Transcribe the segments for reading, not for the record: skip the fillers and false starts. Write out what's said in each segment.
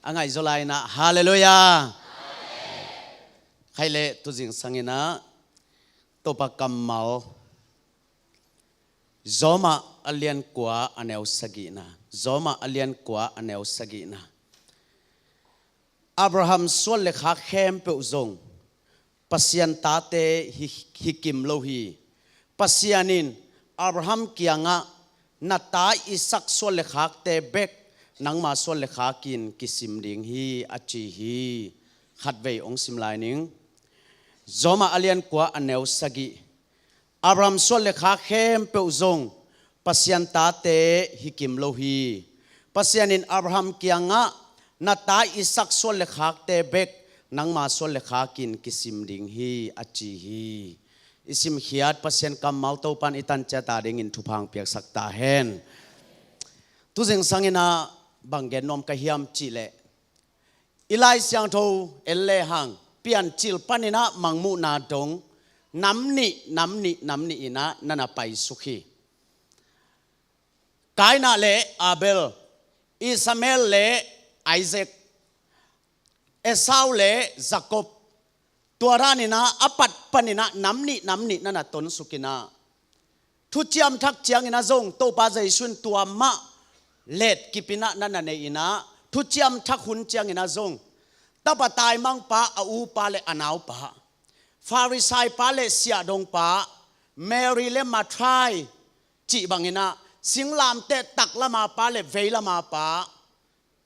angai zolai na hallelujah khai le tu jing sangina topa kamal zoma alian kwa aneu sagina zoma alian kwa aneu sagina Abraham sual le kha khem pe uzong pasian tate hikim lohi pasianin Abraham kianga nata isak sual le khak te bek nangma sual le khakin kisim ding hi achi hi khatwei ong sim lai ning zoma alian kwa aneu sagi Abraham sual le kha khem pe uzong pasian tate hikim lohi pasianin Abraham kianga nata isak sual le khak te bek nangma sual le khakin kisim ding hi achi hi isim khiat pasien kamal to pan itan cha ta ding in thupang piak sakta hen tu jeng sangina banggen nom ka hiam chi le ilai siang tho elle hang pian chil panina mangmu na dong namni ina nana pai sukhi kaina le Abel Ismael le Isaac Esau le Jacob tuaranina apat panina namni nana ton sukina thu chiam thak chiang ina zong to pa jai sun tua ma let kipina nana ne ina thu chiam thak hun chiang ina zong tapa tai mang pa au pa le anau pa Pharisai pa le sia dong pa Mary le Mathai chi bangina singlam te tak lama pa le veilama pa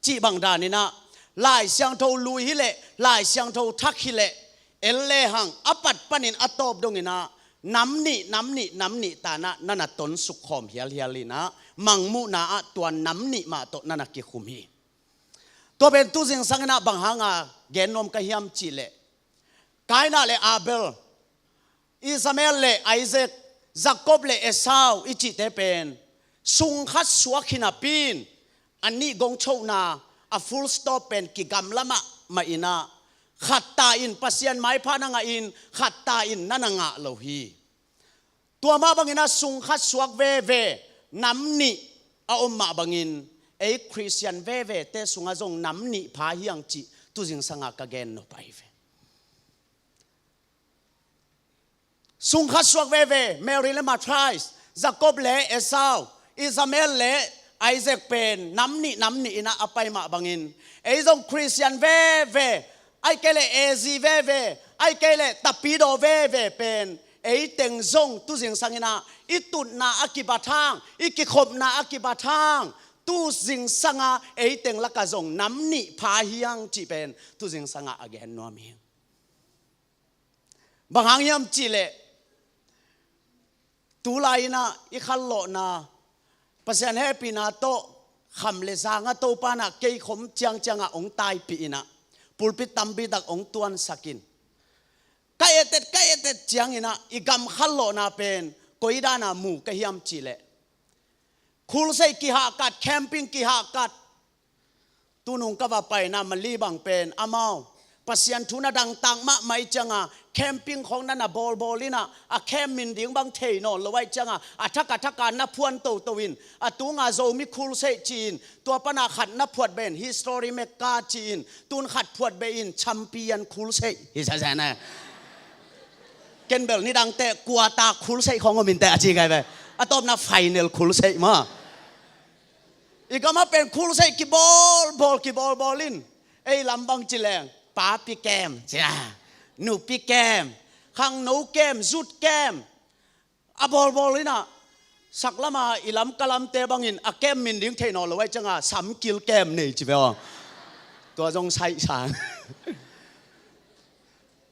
chi bang danina lai siang tho lui hi le lai siang tho thak hi le elle hang apat panin atop dongina namni tana nana ton sukhom hialina mangmu na tuan namni ma to nana ki khumi to ben tu jing sangna banghanga genom ka hiam chile kaina le Abel Ismael le Isaac Jacob le Esau ichi te pen sung khat suakhina pin ani gong chona a full stop pen ki gamlama ma ina khatta in pasian mai phana nga in khatta in nananga lohi tua ma bangina sung khat suak ve namni a omma bangin ei Christian ve te sunga jong namni pha hiang chi tu jing sanga ka gen no pai ve sung khat suak ve Mary le Mathai Jacob le Esau Ismael le Isaac pen namni ina apai ma bangin ei jong Christian ve ai kele ezi ve ai kele tapido ve pen ei teng zong tu jing sangina itut na akibathang ikikhop na akibathang tu jing sanga ei teng laka zong namni pha hiang chi pen tu jing sanga again no mi banghang yam chi le tu laina i khallo na pasian happy na to kham le zanga to pana ke khom changa ong tai pi ina pulpit tambi dak ong tuan sakin kayetet chiang ina igam khallo na pen koida na mu ka hiam chile khul sei ki ha kat camping ki ha kat tunung ka ba pai na mali bang pen amao pasian thuna dang tang ma mai changa camping khong na bolina a camp min ding bang thei no lowai changa athaka na phuan to win atunga zo mi khul sei chin tua pana khat na phuat ben history me ka chin tun khat phuat be in champion khul sei hi sa na ken bel ni dang te kwa ta khul sei khong min te achi kai be atop na final khul sei ma ikama pen khul sei ki bol in ei lambang chileng pa pi kem cha nu pi kem khang no kem zut kem a bol ina saklama ilam kalam te bangin a kem min ding thei no lowai changa sam kil kem nei chi be to jong sai sang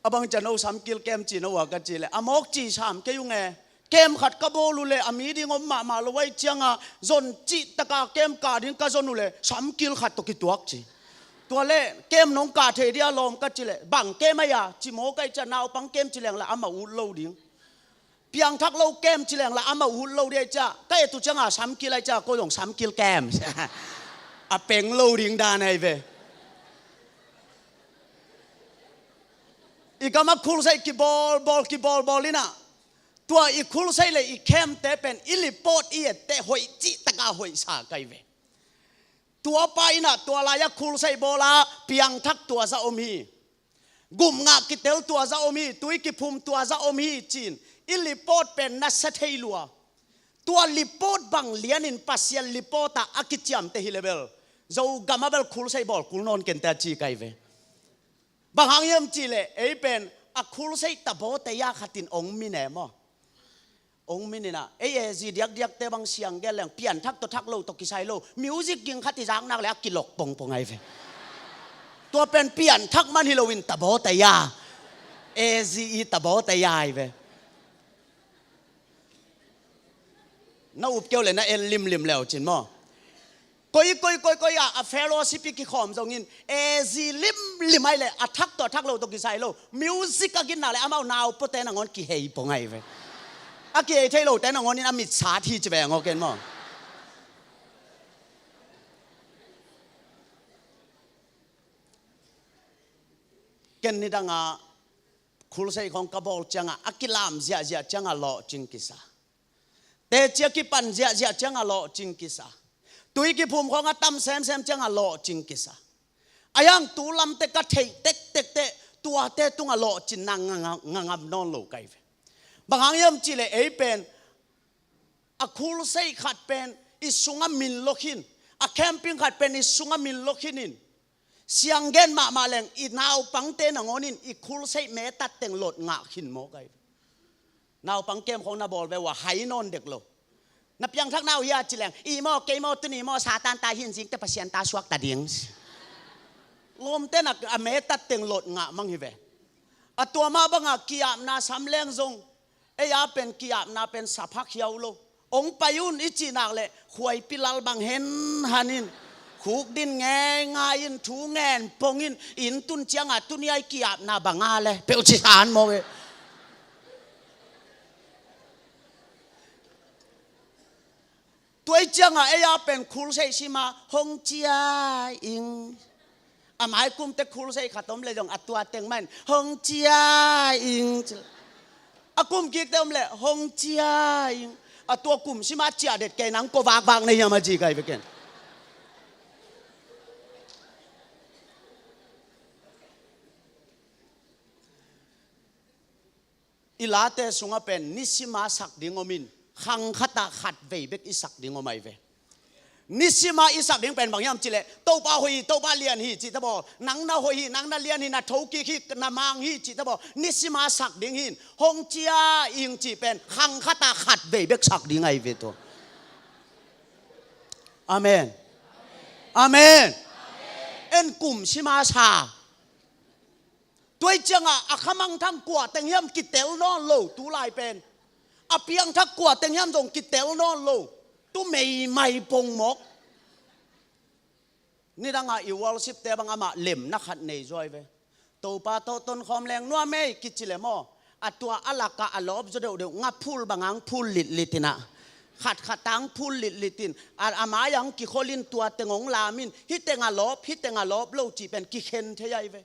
abang chano sam kil kem chi no wa ka chi le amok chi sam ke yu nge kem khat ka bolu le ami ding om ma lowai changa zon chi taka kem ka ding ka zon le sam kil khat to ki tuak chiตัวเล่เกมน้องกาเทเดียลมก็จิเล่บังเกมไม่ยาจิโมก็จะนาวปังเกมจิเลงละอามาอุโลดิ้งเพียงทักโลเกมจิเลงละอามาอุโลเดียจ้าก็ไอตุจังอ่ะสามกิโลจ้าก็ต้องสามกิโลเกมอ่ะเป็นโลดิ้งดานไอเวอีกก็มาคูลใส่กีบอลลินะตัวอีคูลใส่เลยอีเข้มแต่เป็นอิลิโปดอีเตหอยจิตะกาหอยสาไกเว ต ตัวไปนะตัวลายคูลใส่โบลาเพียงทักตัวซาอมีกุมงากิเตลตัวซาอมีตุยกิพุมตัวซาอมีจีนอิลิโปดเป็นนัสเทลัวตัวลิโปดบังเลียนินปัสยาลิโปตาอากิจามเตฮิเลเบลเจ้ากามาเบลคูลใส่บอลคูลนอนเกนเตจีไกเวบางหางยมจีเลเอเป็นอาคูลใส่ตะโบเตยาขัดินองมิเนมองมินินะเอจีเดียกเตบังเสียงแกแรงเปลี่ยนทักตัวทักโลตกิไซโลมิวสิกยิงขัดที่จางนักแล้วกิโลกปงไงเวตัวเป็นเปลี่ยนทักมันฮิโลวินตะโบเตยาเอจีตะโบเตยาเวน่าอุบเกี่ยวเลยนะเอลิมแล้วจินมอก้อยอะเฟโลสิปิกิขอมตรงนี้เอซีลิมไม่เลยอะทักตัวทักโลตกิไซโลมิวสิกกินน่ะเลยอามาหนาวปเตนังอนกิเฮยปงไงเวอากิเทโลแต่นังอนนี่น่ะมิดสาธิจะแบ่งออกกันมั้งเกันนี่ดังอ่ะคุลใส่ของกระบอกจังอ่ะอากิลามเสียจังอ่ะหล่อจริงกิสาแต่เจ้ากิปันเสียจังอ่ะหล่อจริงกิสาตุยกิภูมิของอ่ะตั้มแซมจังอ่ะหล่อจริงกิสาอายังตูลำเตกะเทเตตัวเตตุงอ่ะหล่อจริงนางงามนอนโลกไก่บางครั้งยามจีเลเอเป็นอะคูลใส่ขัดเป็นอิสุงามินโลกินอะแคมปิ้งขัดเป็นอิสุงามินโลกินินเสียงเงินมาแรงอีนาวปังเตนงอนินอีคูลใส่เมตัดเต็งหลดงะขินโมไกนาวปังเกมของนาบอลไปว่าไฮนอนเด็กโลนับยังทักนาวเฮียจีแรงอีโมเกมตุนีโมซาตานตาหินสิงแต่ปัสยันตาสวกตาเดียงลมเตนักอเมตัดเต็งหลดงะมังฮิเวอะตัวมาบังอะกิยามนาสามแรงทรงเอยาเป็นกิยามนาเป็นสัพพักเขียวโลองไปยุนอิจินักเลยหวยปิลาลบังเห็นฮันินขุกดินแง่ายอินทูแงนปงอินตุนเจียงตุนยายกิยามนาบังอาเลยเปอุชิสานโมเวตัวเจียงเอยาเป็นคูลใส่ชิมาฮงเจียอิงอาหมายกุมแต่คูลใส่ขัดต้มเลยจงอัตัวเต็งมันฮงเจียอิงอากุมกิกเต็มเลยฮงเจียอิงอาตัวกุมชิมาเจียเด็ดแกนังก็วางในยามาจีไกไปกันอิลาเตสุงเป็นนิสิมาสักดิงอมินขังขัตาขัดเวเบกอิสักดิงอไม่เวนิสิมาอิสักดิงเป็นบางยามจิเลโตป้าหอยโตป้าเลียนฮีจิตบอนังนาหอยนังนาเลียนฮีนาทูกิฮินามังฮีจิตบอนิสิมาสักดิงหินฮงเจียอิงจีเป็นขังขัตาขัดเวเบกสักดิงไอเวตัวอาเมนอาเมนเอ็นกลุ่มชิมาชาตัวจังอะขมังทั้งกว่าแต่งย่ำกิเตลนอนโลตูลายเป็นอะเพียงทักกว่าแต่งย่ำตรงกิเตลนอนโลตูไม่ปงมกนี่ดังอีวอลสิบเตบังอามาเล่มนักขัดในจอยเวตัวปาโตต้นคอมแรงนัวไม่กิจิเลมออะตัวอลากาอลอบจะเดี๋ยวงับพูลบางอังพูลลิตินะขัดตังพูลลิตินอามายังกิโคลินตัวเตงงลามินฮิตเตงอลอบโลจีเป็นกิเคนเทียเว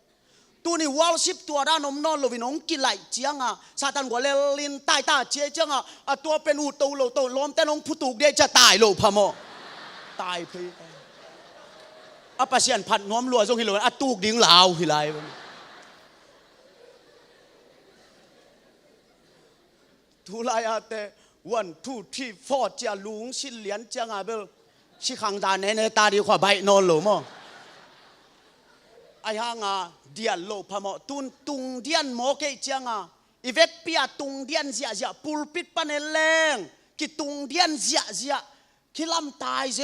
ตัวนี้วอลสิบตัวด้านนมนอนโลวินงกิไหลเจียงอ่ะซาตันกว่าเลลินตายตาเจียจังอ่ะตัวเป็นอูตูโลโตล้มแต่น้องผู้ถูกเดียจะตายโลพะโมตายพี่อ่ะปัสยันผัดน้อมรัวทรงฮิโลอ่ะตูกดิ้งลาวฮิไลทุลายอาเต1 2 3 4จะลุงสิเหรียญจังอ่ะเบลชิขังดานเนตาดีกว่าใบนอนโลมอไอ้ห่างเดียนโลพะโมตุงเดียนโมเกจังอีเวกเปียตุงเดียนเสียปูลปิดปานแรงกิตุงเดียนเสียฮิลำตายเซ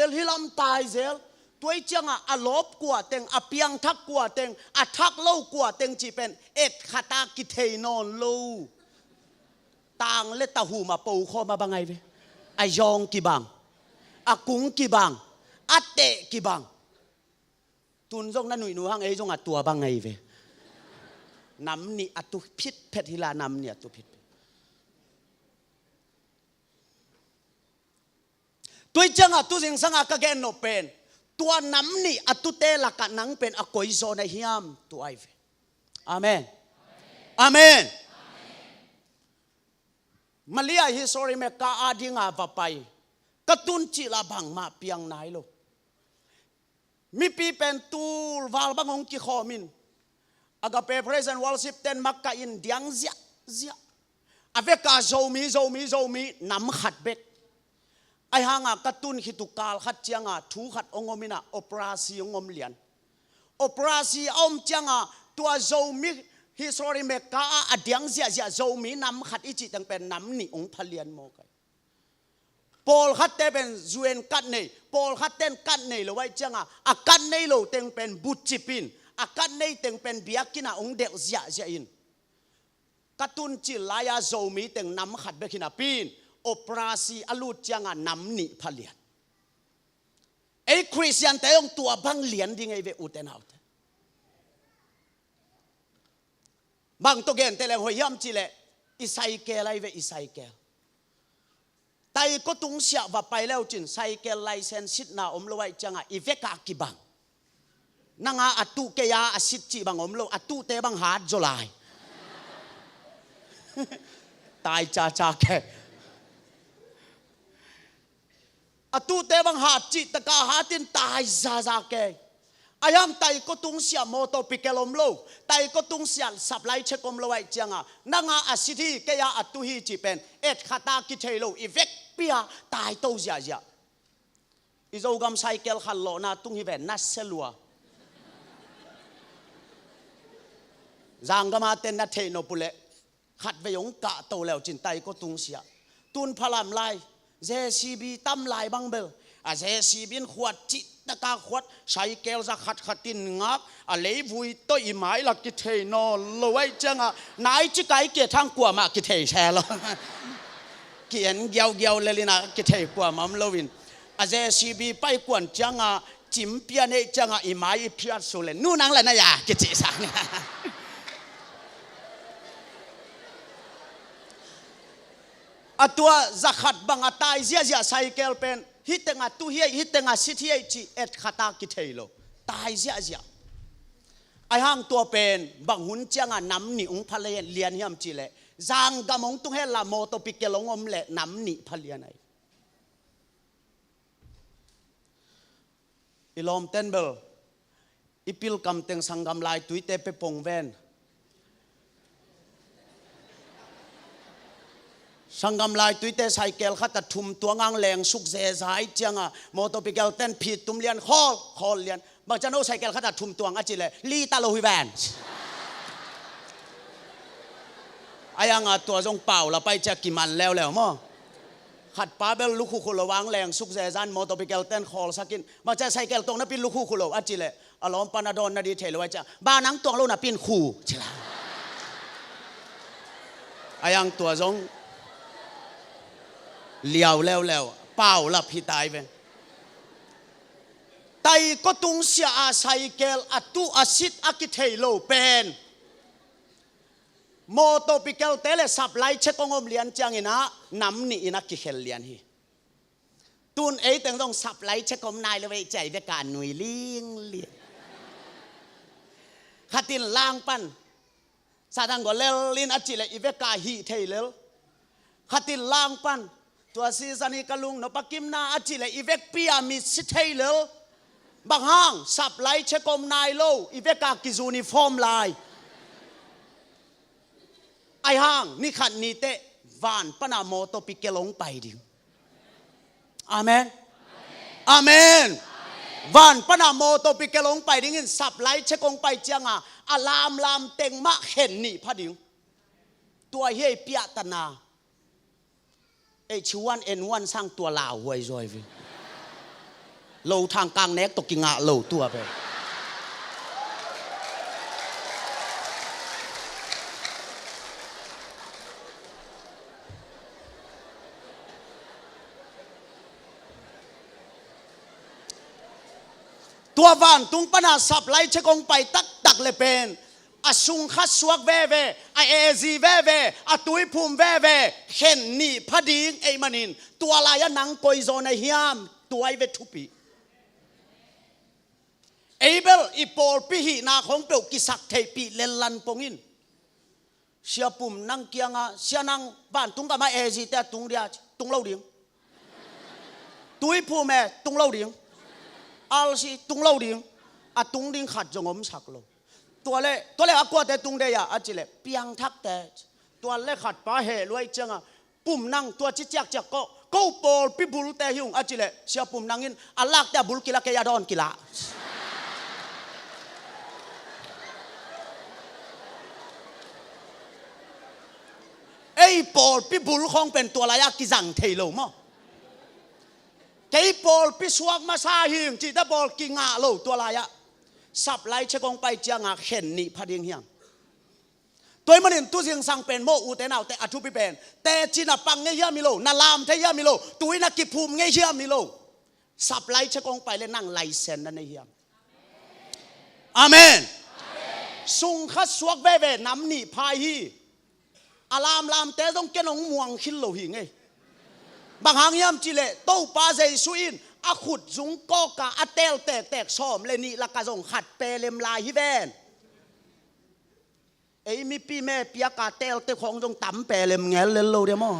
ลตัวจังอลบกว่าเต็งอเปียงทักกว่าเต็งอทักเล่ากว่าเต็งจีเป็นเอ็ดขตากิเทนอนโลต่างเลตาหูมาปูคอมาบังไงเวไอยองกี่บังอากุงกี่บังอาเตะกี่บังตุนจงนั่นหนุ่ยหนูห้างจงอัดตัวบางไงเวน้ำนี่อัดตัวพิษเพชรฮิลาน้ำเนี่ยตัวพิษตัวจังตัวสิงสังกะเกนโนเป็นตัวน้ำนี่อัดตัวเตลักนังเป็นอโกยโซในฮิมตัวไอเวอาเมนอาเมนมาเลียฮิสโตรีเมกาอาดิงาบไปกระตุนจิลาบังมาเปียงนายโล มีปีเป็นตูวาลบังองกิขอมินอากาเปเพรสเซนต์วอลสิบเต็นมักกะอินเดียงเสียอเวกาโจมีน้ำขัดเบ็ดไอหางกระตุนขิตุกาลขัดเจียงทูขัดองมินะโอปราซีองเลียนโอปราซีอมเจียงตัวโจมีฮิสโตรีเมกาอเดียงเสียโจมีน้ำขัดอิจิตังเป็นน้ำนิองพเลียนโมกัยปอลขัดเตเป็นจวนกัดเนยปอลขัดเต้นกัดเนยเลยไว้เจียงอากัดเนยโลเต็งเป็นบุจิปินอากัดเนยเต็งเป็นเบียกินะองเดลเสียอินกระตุนจิลายาโจมีเต็งน้ำขัดเบกินาปีนโอปราซีอลูจังน้ำนิพเลียนไอ้คริสเตียนแต่องตัวบังเลียนดิ่งไอ้เวอุเตนเอาบางตัวเกนแต่ละหัวยำจิเลอิไซเกลไอเวอิไซเกลไตก็ตุงเสียว่าไปแล้วจินไซเกลไลเซนสิตนาอมลอยจังอีเวกากิบังนังอาตุเกียอาสิตจิบังอมลอาตุเตบังหาจลายตายจ้าแกอาตุเตบังหาจิตกาหาตินตายจ้าแกอายามไตก็ตุงเสียโมโตปิเกลอมโลไตก็ตุงเสียสับไลเชกอมลอยจังนังอาสิทีเกียอาตุฮีจิเป็นเอ็ดขาตากิเทโลอีเวกเปียตายโตเสียอิโจกำไซเกลขันโลนาตุงฮิเวนนัสเซลัวจางกมาเตนนัทเทโนปุเลขัดไปยงกะโตแล้วจินไตก็ตุงเสียตุนพลามไลเจซีบีตั้มไลบังเบลเจซีบินขวดจิตกาขวดไซเกลจะขัดตินงับเลยวุยตัวอีหมายลักกิเทโนลอยจังนายจิไกเกียทั้งกลัวมากิเทแชร์แล้วเกียนเกียวเลยนะกิเทกลัวมัมโลวินเจซีบีไปกวนจังจิมเปียเนจังอีหมายพิอัดสุเลนนู่นนั่งเลยนะยากิเทสังตัวจะขัดบังตายเสียไซเกลเป็นฮิตงาตุเฮียฮิตงาสิทธิจีเอ็ดขัดตากิเทโลตายเสียไอห้างตัวเป็นบังหุนจังน้ำหนิองพเลียนเลียนยำจีเลจางกำมงตุเฮลาโมโตปิเกลงอมเลน้ำหนิพเลียนไออิลอมเทนเบลอิพิลกำเต็งสังกำลายตุยเตเปปงเวนสังกำลายตุยเตไซเกลขัดตัดทุมตัวงางแรงสุกเสียหายจังโมโตปิเกลเต้นผิดตุมเลียนคอเลียนบางจันโอไซเกลขัดตัดทุมตัวงาจิเลลีตาโลฮิแวนอายังตัวจงเป่าเราไปจะกิมันแล้วมั้งขัดป้าเบลลูกคู่คุโลวางแรงสุกเสียจันโมโตปิเกลเต้นคอสักินบางจันไซเกลตรงนั้นเป็นลูกคู่คุโลอาจิเลอารมณ์ปานาดอนนาดีเทลไว้จ้ะบ้านังตัวโลน่ะเป็นคู่ใช่ไหมอายังตัวจงเลี้ยวแล้วเป่าละพี่ตายไปไตก็ตุงเสียอาไซเกลอัตุอาซิตอากิเทโลเป็นโมโตปิเกลเตเลสับไลเชกงอมเลียนจังอินะน้ำนี่อินะกิเฮลเลียนฮีตุนแต่งต้องสับไลเชกงนายเลยใจเดการหน่วยลิงเลียนขัดินล่างปันซาดังก็เลลินอจิเลอีเวกาฮีเทเลขัดินล่างปันตัวซีซันิกลุงนปกิมนาอจิเลอีเวกพิอามิสิเทเลบางห้างสับไลเชกมนายโลอีเวกากิจูนิฟอร์มไลไอห้างนี่ขัดนี่เตวานปนาโมโตปิเกลงไปดิอาเมนอาเมนวานปนาโมโตปิเกลงไปดิงินสับไลเชกงไปเจียงอาลามเต็งมะเห็นนี่พะดิงตัวเฮเปียตนาไอชวนเอ็นวันสร้างตัวลาวไว้จอยวิโลทางกลางเน็กตกกิงะโลตัวไปตัววานตุงปนาสับไลเชกงไปตักเลยเป็นอสุงคัดสวกเวไอเอซีเวอตุยภูมิเวเห็นนี่พอดีไอมันินตัวลายนังปอยโซนเฮียมตัวไอเวทุปีเอเบลอีโปลปีหีนาของเปลกิสักเทปีเลลันปงินเสียปุ่มนังเกียงเสียนังบ้านตุงกับมาเอซีแต่ตุงเดียตุงเล่าเดียงตุยภูมิตุงเล่าเดียง อัลสิตุงเล่าดิ่งอะตุงดิ่งขัดจงอมสักโลตัวเล่อะกว่าแต่ตุงเดียอะจิเลเปียงทักแต่ตัวเล่ขัดป้าเหรวยจังอะปุ่มนั่งตัวจิจักจักก็ปอลปิบุลแต่หิงอะจิเลเสียปุ่มนั่งอินอัลลักแต่บุลกิลาเกียดอนกิลาไอ้ปอลปิบุลคงเป็นตัวลายกิจังเทโลมั้งไอ้ปอลปิสวกมาซาหิงจิตาปอลกิงาโลตัวลายสับไล่เชกงไปจังอะเข็นนี่พอดีเฮียงตัวมันเห็นตัวเสียงสังเป็นโมอูแต่หนาวแต่อัทุปิเป็นแต่จีน่ะปังเงี้ยมิโลนาลามเทียมิโลตัวนักกิภูมิเงี้ยมิโลสับไล่เชกงไปเลยนั่งไล่เซนนั่นเฮียงอาเมนสุงคัดสวกเว่น้ำนี่พายฮีอารามลามแต่ต้องเกินองม่วงขินโลหิงไงบางหางยามจิเลโต้ปาเจสุอินอาขุดจุงก็กะอาเตลแตกซ้อมเลยนี่ละกะจงขัดเปเลมลายฮิเวนไอ้มีปีแม่เปียกาเตลเตของจงต่ำเปเลมเงี้ยเลยโลเดียมอ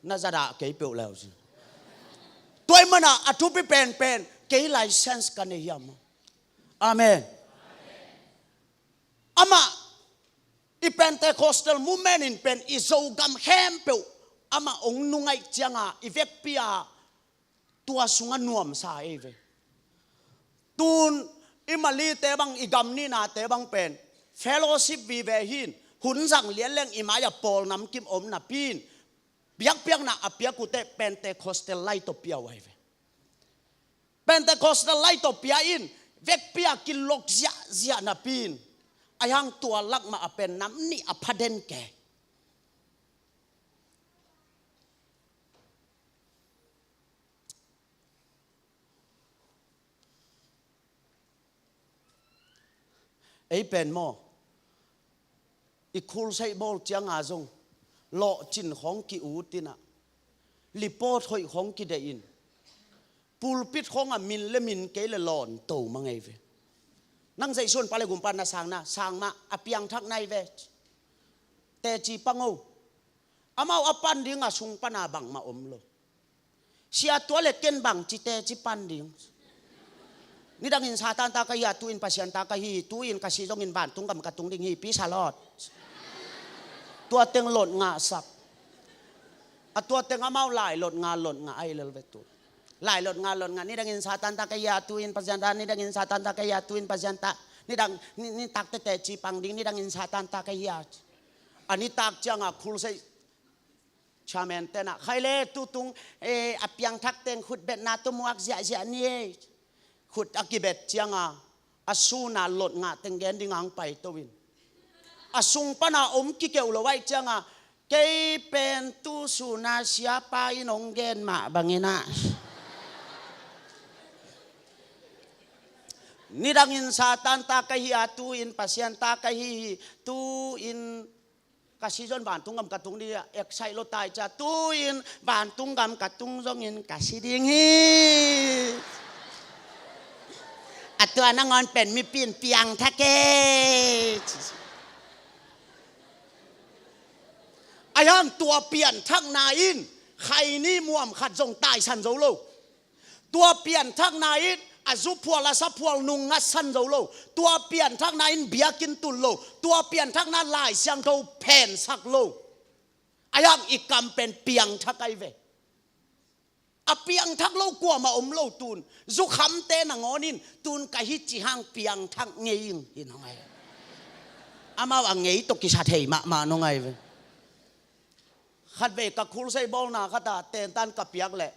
น่าจะด่าเกี่ยเปล่าแล้วสิตัวมันอ่ะอัทุปิเป็นเกี่ยไลเซนส์กันเนี่ยยามอาเมนอามาอีเป็นแต่คอสเตลมูเมนต์เป็นอิโซกัมแฮมเปลอามาองนุงไอจังอ่ะอีเวกปีอาตัวสุงนวมสายเวตูนอิมาลีเตบังอีกัมนี่นาเตบังเป็นเฟลโลชิพวีเวหินหุ่นสั่งเลี้ยงเลี้ยงอิมายาปอลน้ำกิมอมนาปีนเปียกน่ะอเปียกุเตเป็นแต่คอสเตลไลต์ตัวเปียไว้เวเป็นแต่คอสเตลไลต์ตัวเปียอินเวกเปียกินลกเสียนาปีนไอ้หังตัวลักมาเป็นน้ำนี่อพัดเดนแกไอ้เป็นโมอีคูลใช้บอลจังอาจงหล่อจินของกิอูตินะลิปโป้ถอยของกิเดอินปูลปิดของมินและมินเกลหลอนโตมังไงเวนั่งใจส่วนปาเลกุมปันนาสางมาอเปียงทักในเวแต่จีปังโออามาอปันดิ้งอาสุงปนาบังมาอมโลเสียตัวเล็กเกินบังจีเตจีปันดิ้งนี่ดังอินซาตันตากายาตุอินปัสยันตากาฮีตุอินกสิจงอินบานตุงกำกะตุงดิ้งฮีปีชาลอดตัวเต็งหล่นงาสับตัวเต็งอามาหลายหล่นงาไอเลเวตุหลายหล่นงานนี่ดังอินซาตันตากายาตุอินปัสยันตานี่ดังอินซาตันตากายาตุอินปัสยันตานี่ดังนี่ตักแต่จีปังดิ้งนี่ดังอินซาตันตากายาอันนี้ตักจังอ่ะคุลใส่ชาเมนเตนะใครเล่ตุตุงอเปียงทักเต็งขุดเบ็ดนาตุมวักเสียนี่ขุดอากิเบ็ดจังอ่ะอสูนาหล่นงาเต็งแกนดิ้งหางไปตัววินอสุงปนาอมกิเกลไว้จังอ่ะเกเป็นตุสุนาเสียไปนงเกนมาบังเงินะนี่ดังอินซาตันตากะฮีอาตุอินปัสยันตากะฮีตุอินกสิจนบานตุงกำกะตุงนี่เอกไซโลตายจะตุอินบานตุงกำกะตุงจงอินกสิดิงฮีอัตัวนังอนเป็นมีปีนเปียงทะเกไอ้ยังตัวเปลี่ยนทั้งนาอินใครนี่ม่วมขัดจงตายสันโจโลตัวเปลี่ยนทั้งนาอินอาจุพัวละสับพัวนุงงัดสันโจโลตัวเปลี่ยนทั้งนาอินเบียกินตุลโลตัวเปลี่ยนทั้งนั้นลายเสียงเขาแผ่นสักโลไอ้ยังอีกกำเป็นเปียงทักไอเวอเปียงทักโลกลัวมาอมโลตูนจุคำเตนังอนินตูนกะฮิจิฮังเปียงทักเงียงหินไงอามาว่าเงียตกิชาเทมาโนไงเวขัดเวกกับคุลไซบอลนาขัดเตนตันกับเปียกแหละ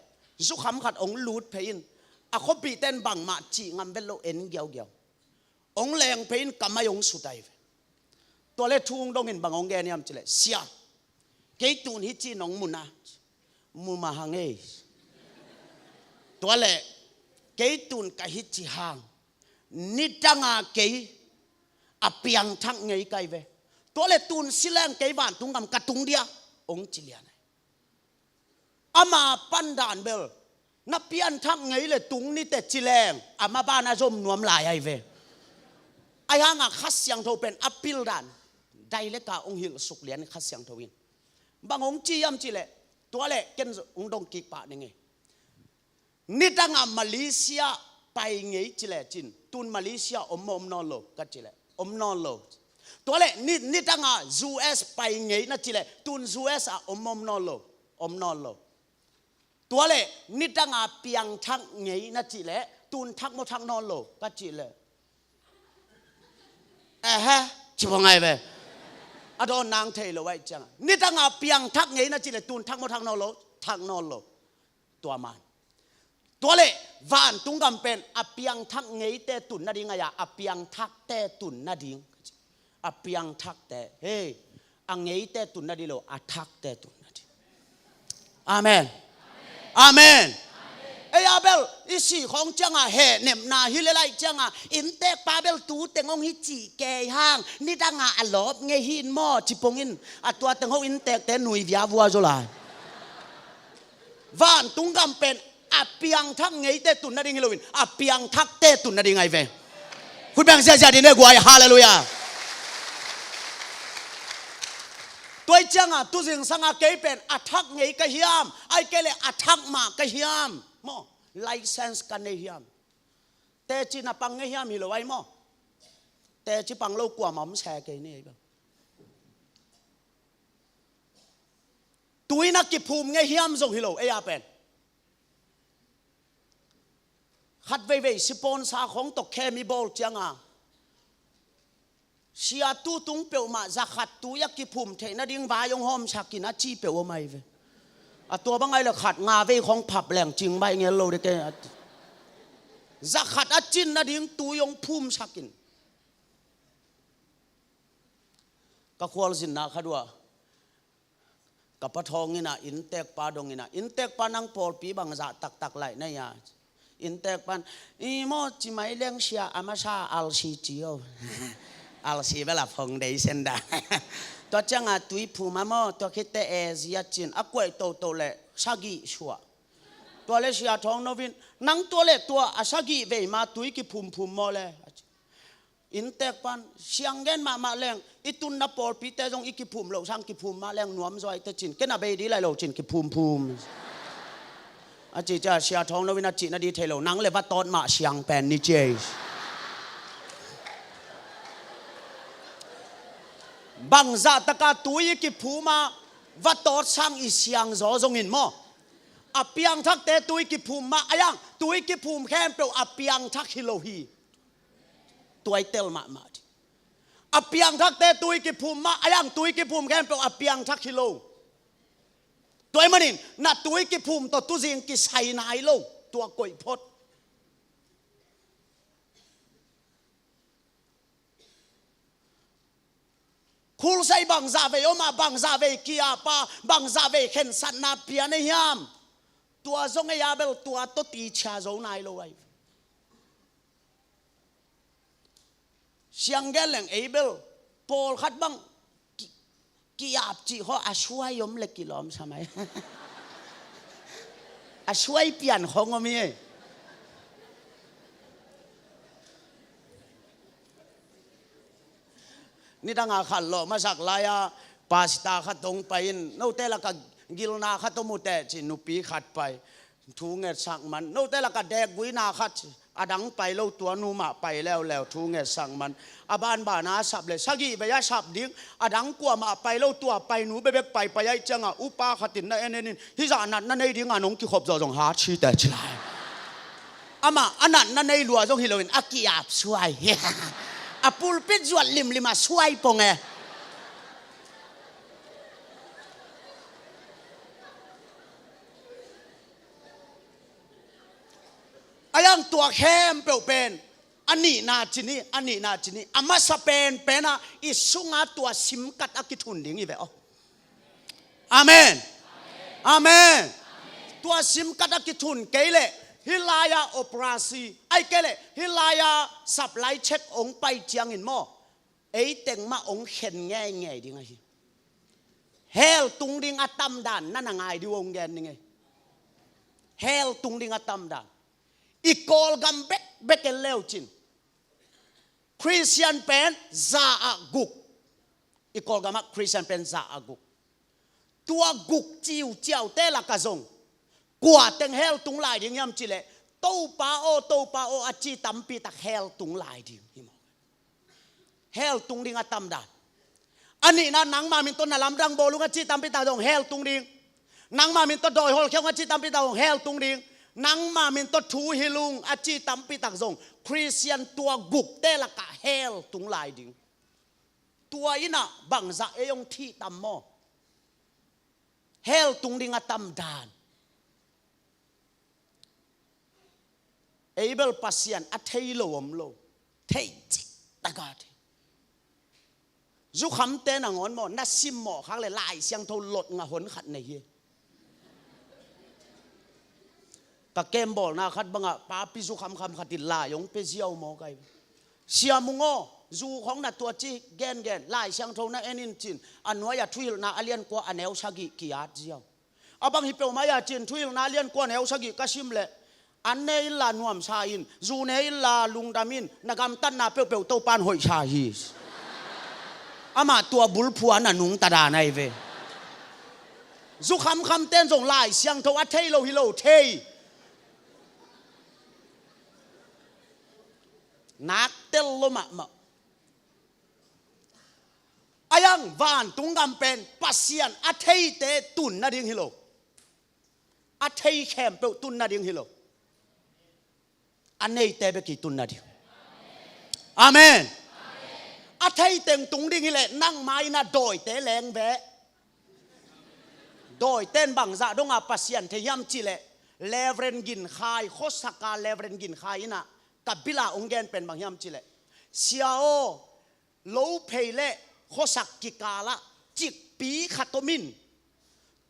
จุคำขัดองลูดเพยินอะเขาปีเต้นบังมาจีงามเบลโลเอ็นเกี่ยวองแรงเพยินกำมายงสุดใจตัวเล็กทุ่งดงเห็นบังองแกเนี่ยมจิเลเสียเกยตูนฮิจีน้องมุนะมุมาฮังเอตัวเล็กเกยตูนกับฮิจิฮังนิดังอาเกยอเปียงทักเงยไกเวตัวเล็กตูนสิแรงเกยบ้านตุงกำกระตุงเดียองจิเลียนอามาปันดานเบลนับเปียนทักไงเลยตุงนี่แต่จิแรงอามาบ้านอาจมนวมหลายไอเวไอ้ห่างคัสยังโทเป็นอัปปิลดานได้เล็กาองหิลสุกเลียนคัสยังโทวินบางองจียมจิเล ตัวเล็กเกินองดงกิปะนี่ไงนี่ตั้งมาเลเซียไปไงจิเลจินตุนมาเลเซียอมนอโลกัจจิเลอมนอโลตัวเล็กนี่ตั้งUS ไปไงนั่นจิเลตุน US อมนอโลอมนอโลตัวเล็กนี่ตั้งเปียงทักไงนั่นจิเลตุนทักโมทักนอโลกัจจิเลฮะชิบะไงเว้อดอนนางเทลไว้จังนี่ตั้งเปียงทักไงนั่นจิเลตุนทักโมทักนอโลทักนอโลตัวมันตัวเล่วานตุงกำเป็นอเปียงทักเงยเตตุนนาดิงายาอเปียงทักเตตุนนาดิงอเปียงทักเตเฮ้อังเงยเตตุนนาดิโลอทักเตตุนนาดิอาเมนอาเมนเอ้ยอาเบลอิสิของจังเฮเนมนาฮิเลไลจังอินเตกปาเบลตูเตงองฮิจิเกยห้างนี่ดังอลอบเงยหินหม้อจิปงอินตัวเตงองอินเตกเตหนุยวิอาวัวโจลาวานตุงกำเป็นอเปียงทักไงเตตุนนาดิงฮิโลวินอเปียงทักเตตุนนาดิงไงเวคุณแบ่งเสียใจดีเนี่ยกวยฮาเลลูยาตัวจังตัวสิ่งสังเกตเป็นอทักไงก็เฮียมไอ้เกลอทักมาก็เฮียมมอไลเซนส์กันเฮียมแต่จีน่ะปังเฮียมฮิโลไว้มอแต่จีปังโลกว่ามันแชร์กันนี่แบบตัวนักกิภูมิไงเฮียมส่งฮิโลเอียเป็นขัดเว่ยสปอนซาของตกแคมีบอลจังเชียตู้ตุงเปียวมาจะขัดตู้ยักกิภูมิเทน่าดิ้งวายงหอมชักกินอาชีเปียวไม่เว้ยตัวบางไงเราขัดงาเว่ยของผับแหล่งจริงไปเงี้ยเราได้แก่จะขัดอาจินน่าดิ้งตู้ยงภูมิชักกินก็ควรสินนะขัดว่ากับปะทองนี่นะอินเตกปาดงนี่นะอินเตกปานังปอลปีบางจะตักไหลนี่ยอินเตกปันอีโมจิไม่เลี้ยงเชียอามาชาอัลซีจิโออัลซีเวลาพงเดย์เซนดาตัวจังตุยพูมาโมตัวคิดแต่เอเซียจินอากวยโตเล่ชากิชัวตัวเล่เชียทองโนวินนังตัวเล่ตัวอาชากิเวมาตุยกิพูมโมเล่อินเตกปันเชียงเงินมาเลี้ยงอิตุนนับปอลปีเตจงอิกิพูมเราช่างกิพูมมาเลี้ยงนวมซอยเตจินเกน่าเบดีไลเราจินกิพูมอาจิจะเชียทองนวินาจินาดีเทโลนังเลว่าตอนมาเชียงแปนนิเจบางซาตะกาตุยกิภูมาว่าตอดช่างอีเชียงจอจงหินมออเปียงทักเตตุยกิภูมาอายังตุยกิภูมแค่เปล่าอเปียงทักฮิโลฮีตัวเตลมาอเปียงทักเตตุยกิภูมาอายังตุยกิภูมแค่เปล่าอเปียงทักฮิโลตัวมันนี่น่ะตัวกิภูมิตัวตุจิงกิใส่นายโลตัวกอยพดคูลใส่บังซาเวอมาบังซาเวกิอาปาบังซาเวเข็นสันนาเปียนยามตัวจงยาเบลตัวตัวตีชาโจนายโลไอเชียงเกลงเอเบลโพลขัดบังกิอาบจีเขาอาช่วยยมเล็กกิลอมใช่ไหมอาช่วยเปลี่ยนของก็มีนี่ตั้งขันหล่อมาจากลายปาสตาขัดตรงไปนู่นแต่ละก็กิลนาขัดตมุแต่จินุปีขัดไปทูเงสังมันนู่นแต่ละก็แดกวินาขัดอดังไปเล่าตัวนูมาไปแล้วทูเงสังมันอบานบานาสับเลยสักกี่ใบยาสับดิ้งอดังกลัวมาไปเล่าตัวไปหนูไปไปยัยจังอุปาขัดตินนั่นนี่ที่จะนัดนั่นในดิ้งนงกิขบจงหาชีแต่ชายอามาอันนั้นนั่นในหลัวจงฮิโลวินอากิอาบสวยอาปูลปิดจวดลิมมาสวยปงเออายังตัวเข้มเปล่าเป็นอันนี้นาจินี่อันนี้นาจินี่อามาสเปนเป็นอ่ะอิสุงาตัวสิมกัดอากิทุนดิ้งอีเบออาเมนอาเมนตัวสิมกัดอากิทุนเกลฮิลายาโอปราซีไอเกลฮิลายาสับไลเช็คองไปเจียงอินโมไอเต็งมาองเข็นง่ายดิ้งไงเฮลตุงดิ้งอัตตัมดันนั่นง่ายดิวงแกนดิ้งไงเฮลตุงดิ้งอัตตัมดันอีกอลกัมเบกเลวจินคริสเตียนเป็นซาอากุกอีกอลกัมคริสเตียนเป็นซาอากุก ตัวกุกจิวเจียวเตละกะจงกว่าเต็งเฮลตุงลายดิ่งยำจิเลโตปาโออาจีตัมปีตักเฮลตุงลายดิ่งฮิมเฮลตุงดิ่งอาตัมดาอันนี้นะนังมามินต้นนาลำดังโบลุงอาจีตัมปีตาดงเฮลตุงดิ่งนังมามินต้นดอยฮอลเขียวอาจีตัมปีตาดงเฮลตุงดิ่งนังมามินต้นทูฮิลุงอาจีตัมปีตักจงคริสเตียนตัวกุกเตละกะเฮลตุงลายดิ่งตัวอินะบังจะเอยงที่ตัมโมเฮลตุงดิ่งอาตัมดานเอเบลปัสยันอัทเฮโลมโลเทจิตากาเทจุคำเตนังอนมอนัสิมหมอข้างเลยลายเสียงโทหลดงาหนขัดในเฮตะเกมบอกนะขัดบังอ่ะป้าพิจุคำขัดติลายงเปเซียวมอไกเสียมุงโอจูของนัดตัวจีแกนลายเสียงโทน่าเอ็นินจินอันว่าอย่าทุยนาอเลียนกว่าอันเอลชากิกิอาเจียวอาบังฮิเปลมาอย่าจินทุยนาเลียนกว่าเอลชากิกัชิมเล่อันเนอิลลานวมชาอินจูเนอิลลาลุงดามินนักำตันนาเปลโตปานหอยชาฮีสอามาตัวบุลพัวนันุงตาดาในเวจูคำเต้นส่งลายเสียงโทอัทเทโลฮิโลเทนักเตลโลมาอายังวานตุงกำเป็นปัสยันอัทเทเตตุนนาดิงฮิโลอัทเทแคมเปลตุนนาดิงฮิโลอันนี้เตะไปกี่ตุนนาดิอาเมนอาไทยเต็งตุงดิ่งนี่แหละนั่งไม้น่ะโดยเตะแรงแบะโดยเต้นบังซาดงอาปัสยันเทียมจิเลเลเวรนกินขายโคสกาเลเวรนกินขายน่ะกับบิลาองเกนเป็นบางยามจิเลเสียโอโลเพเลโคสักกิกาละจิกปีขัตมิน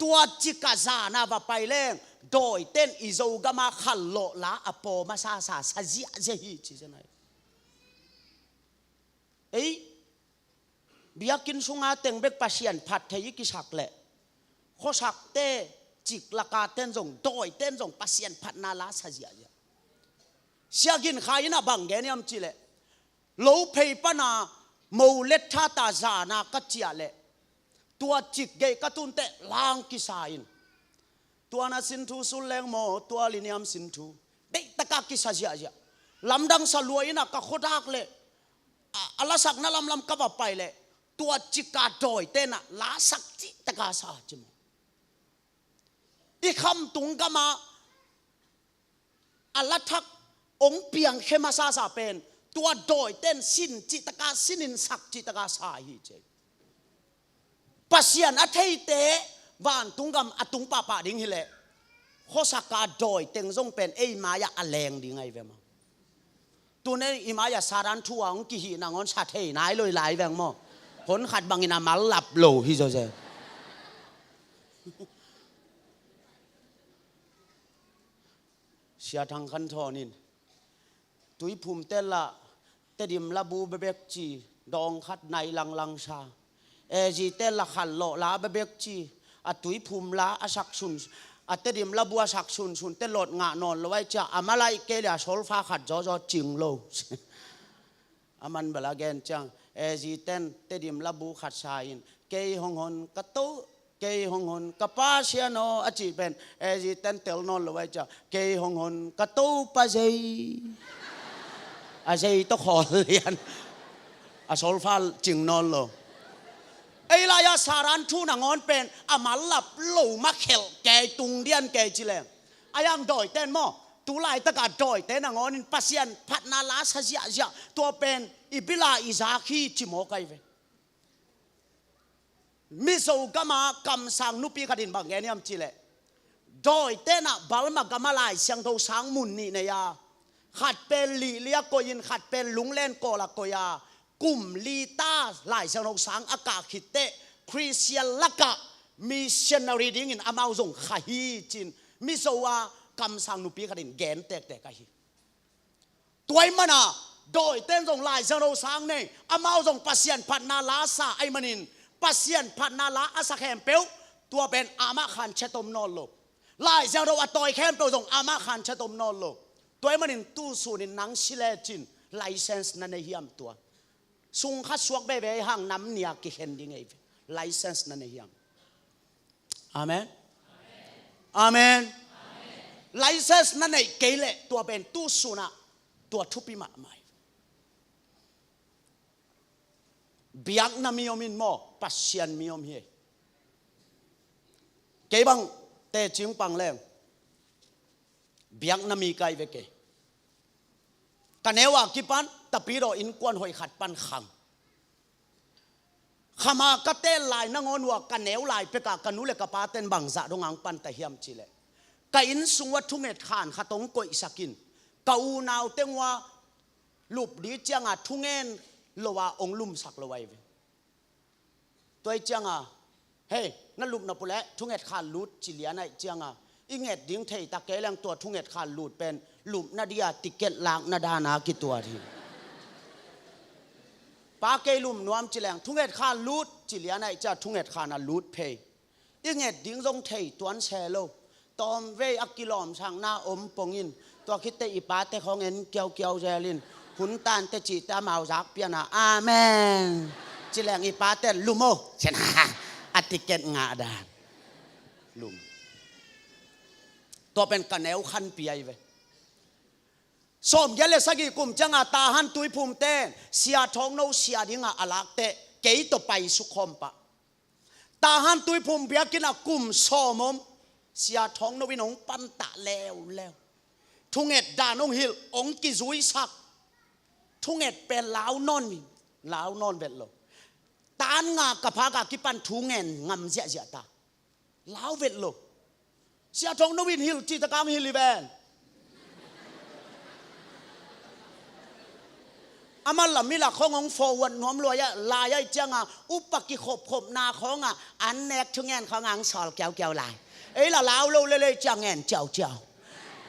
ตัวจิกาซานาว่าไปเล่งโดยเต้นอิโซกามาขัลโลละอโปมาซาซาซาจิอาเจฮีจิเจนัยเอ้ยบิยากินสุงาเต็งเบกปัสยันผัดเทยิกิสักเละโคสักเตจิกละกาเต้นส่งโดยเต้นส่งปัสยันผัดนาลาซาจิอาเจเสียกินขายน่ะบังเกนี่ยมจิเลโลเพย์ปนาโมเลทาตาซานากัจจิอาเลตัวจิกเกยกตุนเตลางกิสาอินตัวน่ะสินทูสุลเลงโมตัวลินียมสินทูเด็กตะกากิสาจิอาเจลำดังสลวยน่ะก็โคดักเลยอัลลอฮ์สักนั่นลำกับไปเลยตัวจิกาโดยเต้นลาสักจิตกาซาจิมอีคำตุงกามาอัลลอฮ์ทักองเปียงเข้มาซาซาเป็นตัวโดยเต้นสินจิตกาสินินสักจิตกาซาฮีเจปัสยันอัทเทเตวานตุงกามอตุงป้าป้าดิ้งฮิเลโคสักกาโดยเต็งซงเป็นเอมายาอแรงดิ้งไงเวมาตัวนี้อิมายาสารันทัวงกิหินางอนชาเทนายเลยหลายแวงมอผลขัดบางอินามาหลับโลฮิโจเจเสียทางคันทอนินตุยภูมิเตละเตดิมลาบูเบเบกจีดองขัดในลังชาเอจีเตละขันโลลาเบเบกจีอัตุยภูมิลาอสักชุนอัตดิมลาบัวสักชุนเตลดงานอนลอยจะอามาลายเกลียโซลฟ้าขัดจอจิงโลอามันเบลาเกนจังเอจีเตดิมลาบูขัดชายินเกยฮงฮนกะโตเกยฮงฮนกะปาเชียโนอจิเป็นเอจีเตลนอนลอยจะเกยฮงฮนกะโตปะเจอาเจต้องขอเรียนอาโซลฟ้าจิงนอนโลไอ้ลายาสารันทูนางอนเป็นอามาลับโลมาเขลแกตุงเดียนแกจิเลอายังดอยเต้นมอตุลายตะกาดอยเต้นนางอนินปัสยันพัดนาลาสเสียเสียตัวเป็นอิบิลาอิซาคีจิโมไกเวมิโซกามากำสังนุปีขัดินบางแกนี่ยมจิเลดอยเต้นอะบาลมากำมาลายเสียงโทสังมุนนี่เนียขัดเป็นลีเลียโกยินขัดเป็นลุงเล่นโกละโกยากลุ่มลีตาหลายเสียงโทสังอากาศขิดเตคริสเตียนละกะมิชชันนารีดิ้งอินอามาส่งขยีจินมิโซวากำสังนุปีขัดินแกนแตกกะฮีตัวมันอะโดยเต้นส่งลายเสียงโทสังเนี่ยอามาส่งปัสยันพันนาลาซาไอมันินปัสยันพันนาลาอาสะแคมเปลตัวเป็นอามาขันเชตมนอลโลลายเสียงโทว่าต่อยแคมเปลส่งอามาขันเชตมนอลโลตัวมันินตู้สูนินนังชิเลจินไลเซนส์นั่นเฮียมตัวสุงคัดสวกเบเบห่างน้ำเนียกิเห็นดิ้งไอไลเซนส์นั่นเฮียม อาเมนอาเมนไลเซนส์นั่นไอ้เกลเลตัวเป็นตู้สุนะตัวทุปิมาไม่เบียกนามีอมินโมปัสยันมีอมเฮเกบังเตจิงปังเลงเบียกนามีไกเวเกกันเนวากิปันตะปีโรอินกวนหอยขัดปันขังขมากระเตลลายนังอนวกันเนวลายเปกะกันนุเลกปาเตนบังซาดงอังปันตะเฮียมจิเลกอินสุงวัตทุเมตขานขตงกอยสักินกาอูนาวเตงว่าลูบดีจังอ่ะทุเงินโลวาองลุมสักโลไวตัวจังอ่ะเฮ้นั่นลูบนับเละทุเงินขานลูดจิเลียนไอจังอ่ะอิงเงดดิ้งเทยตะเกลังตัวทุเงินขานลูดเป็นลูบนาดียติเกตลางนาดานากิตัวทีปาเกลุมนวมจิแรงทุเงินขานลูดจิเลียนไอจะทุเงินขานลูดเพยอิงเงดดิ้งรงเทยตัวนั้นแชโลตอมเวอักกิลอมช่างหน้าอมปงินตัวคิดเตอีปาเตของเงินเกี่ยวเจรินหุนตานเตจิตามาจากเปียนาอาเมนจิแรงอีปาเตลุโมชนะอติเกตงาดานลุมตัวเป็นกันแนวขันปีไอเวสมยัลเลสกิกุมจังอาตาหันตุยภูมิเตเสียทองโนเสียดิ้งอาลักเตเกยตัวไปสุขมปะตาหันตุยภูมิเบียกินากุมสมมเสียท้องนวินองปันตะแล้วทุงเอ็ดดานองฮิลองกิจุยสักทุงเอ็ดเป็นลาวนอนเวทโลตานงากระพากากิปันทุงเอ็นงำเสียตาลาวเวทโลเสียท้องนวินฮิลจิตกรรมฮิลิเวนอามาละมิละขององโฟวันน้อมรวยลายจังอ่ะอุปกิขบนาของอ่ะอันเนกทุงเอ็นของอังสอลแก้วลายเอ้ยละลาวเลยจังเงินเจ้า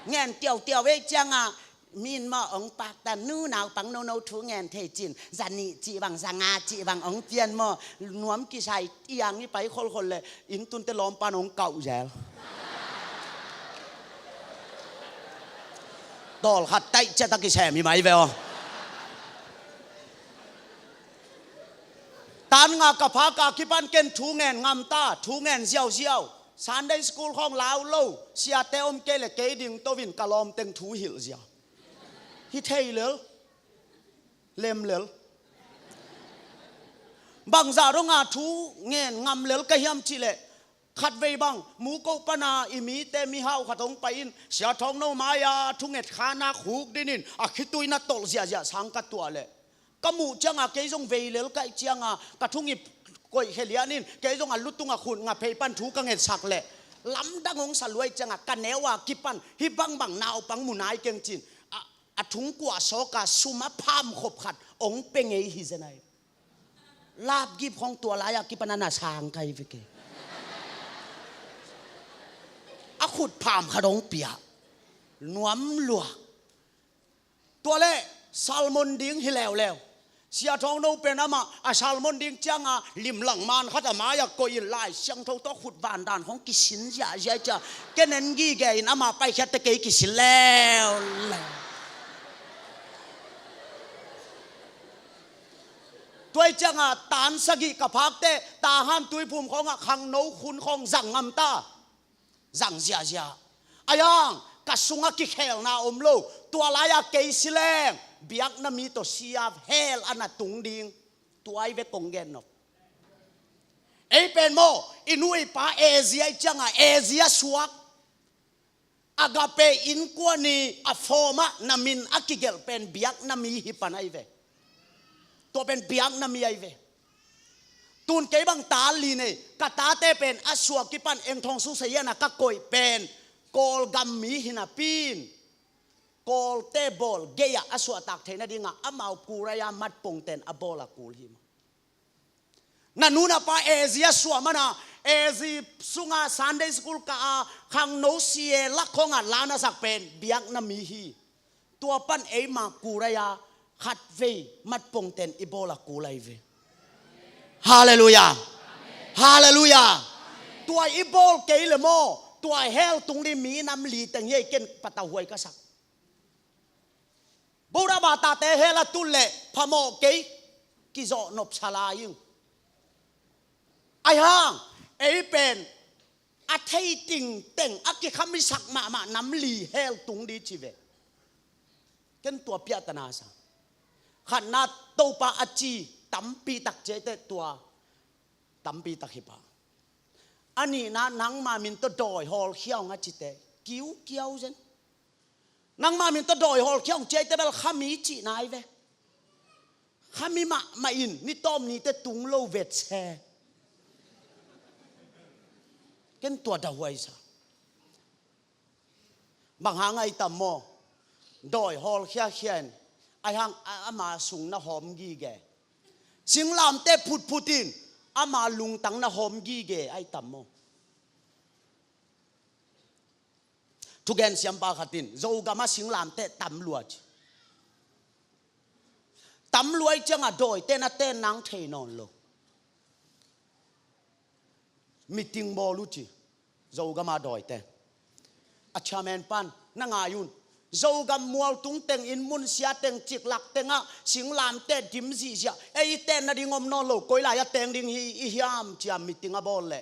เงินเตียวเวจังอ่ะมีนมาองปากแต่นู้นาวปังโนทุเงินเทจินจันนี่จีบังสังอาจีบังองเตียนมาหนวมกิชัยอย่างนี้ไปคนเลยอินตุนเตลอมปานองเก่าแย่ตอลขัดไตจะตะกิแฉมีไหมเวลตานงากระพากากิปันเกนทุเงินงำตาทุเงินเจียวซันเดย์สคูลของลาวโลเสียเตอมเกลเกดิงโตวินกะลอมเต็งทูหิลเสียฮิเทยเลเลมเลบางจารงอาทูเงินงำเลลกะเฮียมจิเลขัดเวบังมูโกปนาอิมีเตมิฮาวขัดองไปอินเสียทองโนมายาทุเงตขานาขุกดินินอะคิตุยนาตอลเสียสังกัดตัวเลกมูจังอาเกยงเวเลลกะจังอากะทุงิกอยเฮลียนินเกยงอาลุตุงอาขุนงาเพปันทูกังเงสักเลลำดังองสลวยจังอากันเนวากิปันฮิบังบังนาวปังมุนายเกงจินอะถุงกัวโซกาสุมาพามขบขัดองเปงเอฮิเซนัยลาบกิบของตัวลายกิปันนาช้างไกฟิเกอะขุดพามขดงเปียนวมหลวตัวเล่ซัลมอนดิ้งฮิแล้วเสียทองโนเป็นอามาอาซัลมอนดิ้งจังอาลิมหลังมันขัดมายากอินไลเสียงทองต้องขุดบานดานของกิสินยาเยอะจ้ะแกนันกี้แกอินอามาไปแค่ตะเกียกิสินแล้วตัวจังอาตานสกิกับพักเตตาหันตุยภูมิของอาขังโนคุณของจังงำตาจังเสียอายังกัสุงกิเคลนาอมโลตัวลายเกยสิเลงเบียกนามีตัวเสียบเฮลอันนั้นตุงดิงตัวไอเวกงเกนนกไอเป็นโมอินุยปาเอเชียจังอาเอเชียสวกอากาเปอินกวนีอฟอร์มานามินอากิเกลเป็นเบียกนามีฮิปันไอเวตัวเป็นเบียกนามีไอเวตูนเกบังตาลีเนี่ยกตาเตเป็นอสวกิปันเอ็งทองสุเสียนะก็กอยเป็นโกลกัมมีหินาปีนโกลเตบอลเกียอสวตักเทนดิงะอามากูรายามัดปงเตนอบอลกูลหิมนั่นนู่นป้าเอเชียสวมานะเอเชียสุงาซันเดย์สกูลกาขังโนเซียลักของอัลลานะสักเป็นเบียกนามีฮีตัวปั้นเอมากูรายาขัดเวมัดปงเตนอบอลกูไลเวฮาเลลูยาฮาเลลูยาตัวอีโบลเกยเลโมตัวเฮลตุงดิมีน้ำลีแต่งเย่เก่นปะตาหวยก็สักบูราบาตาเตเฮลตุลเล่พะโมเกยกิโจนบชลายิงไอ้ห่างไอ้เป็น a thei ting teng a ki khami sak ma nam li hel tung di chi ve ken tua pia tana sa khan na to pa a chi tam pi tak che te tua tam pi tak hi pa ani na nang ma min to doi hol khiao nga chi te kiu kiao zen nang ma min to doi hol khiao che te bel khami chi nai ve khami ma in ni tom ni te tung lo vet che ken tua da huai sa bang hang ai tam mo doi hol khia khian ai hang ama sung na hom gi ge sing lam te putin ama lung tang na hom gi ge ai tam mo tu gen siam pa khatin zo gama sing lam te tam luat tam luai changa doi te na te nang thei non lo meeting bo lu chi zo gama doi te acha men pan na nga yun zo gam mual tung teng in mun sia teng chik lak tenga sing lam te dim ji sia ei te na ding om no lo koi la ya teng ding hi hiam chiam meeting a bol le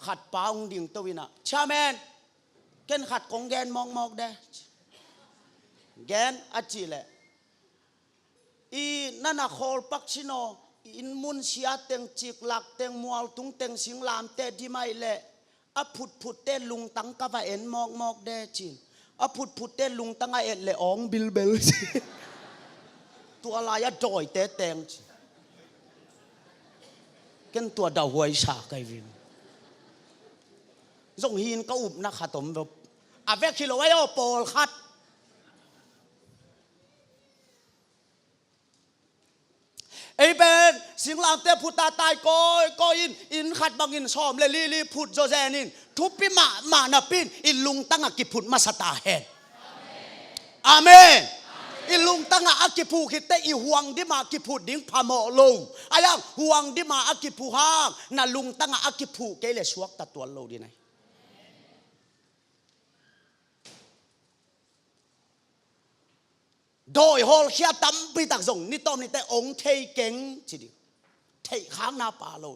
khat paung ding to wina chamen ken khat kong gen mok de gen achi le i nana khol pak chino in mun sia teng chik lak teng mual tung teng sing lam te di mai le a phut te lung tang ka va en mok de chin a phut te lung tang a et le ong bil bel tua la ya doi te teng ken tua da huai sa kai vin zong hin ka up na khatom a ve khilo wa yo pol khat ei ben sing lam te phuta tai ko in khat bangin som le li phut jo zenin thupi ma na pin in lung tanga ki phut ma sata hen amen in lung tanga akipu khite i huang di ma ki phut ding phamo lo ayang huang di ma akipu hang na lung tanga akipu ke le suak ta tual lo di nai doi hol khia tam pi tak zong ni tom ni te ong thei keng chi di thei khang na pa lo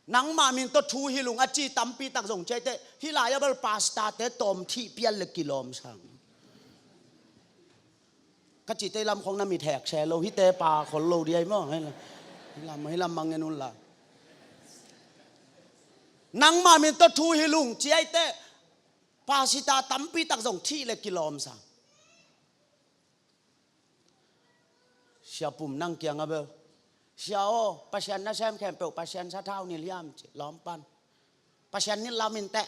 nang ma min to thu hi lung a chi tam pi tak zong che te hi la ya bal pasta te tom thi pial le kilom sang ka chi te lam khong na mi thek che lo hi te pa khol lo di ai mo hay lam mang enun la nang ma min to thu hi lung chi ai te pa sita tam pi tak zong thi le kilom sang siapum nang kiang abel siao pasien na sem kem pe pasien sa thau ni liam lom pan pasien ni lamin te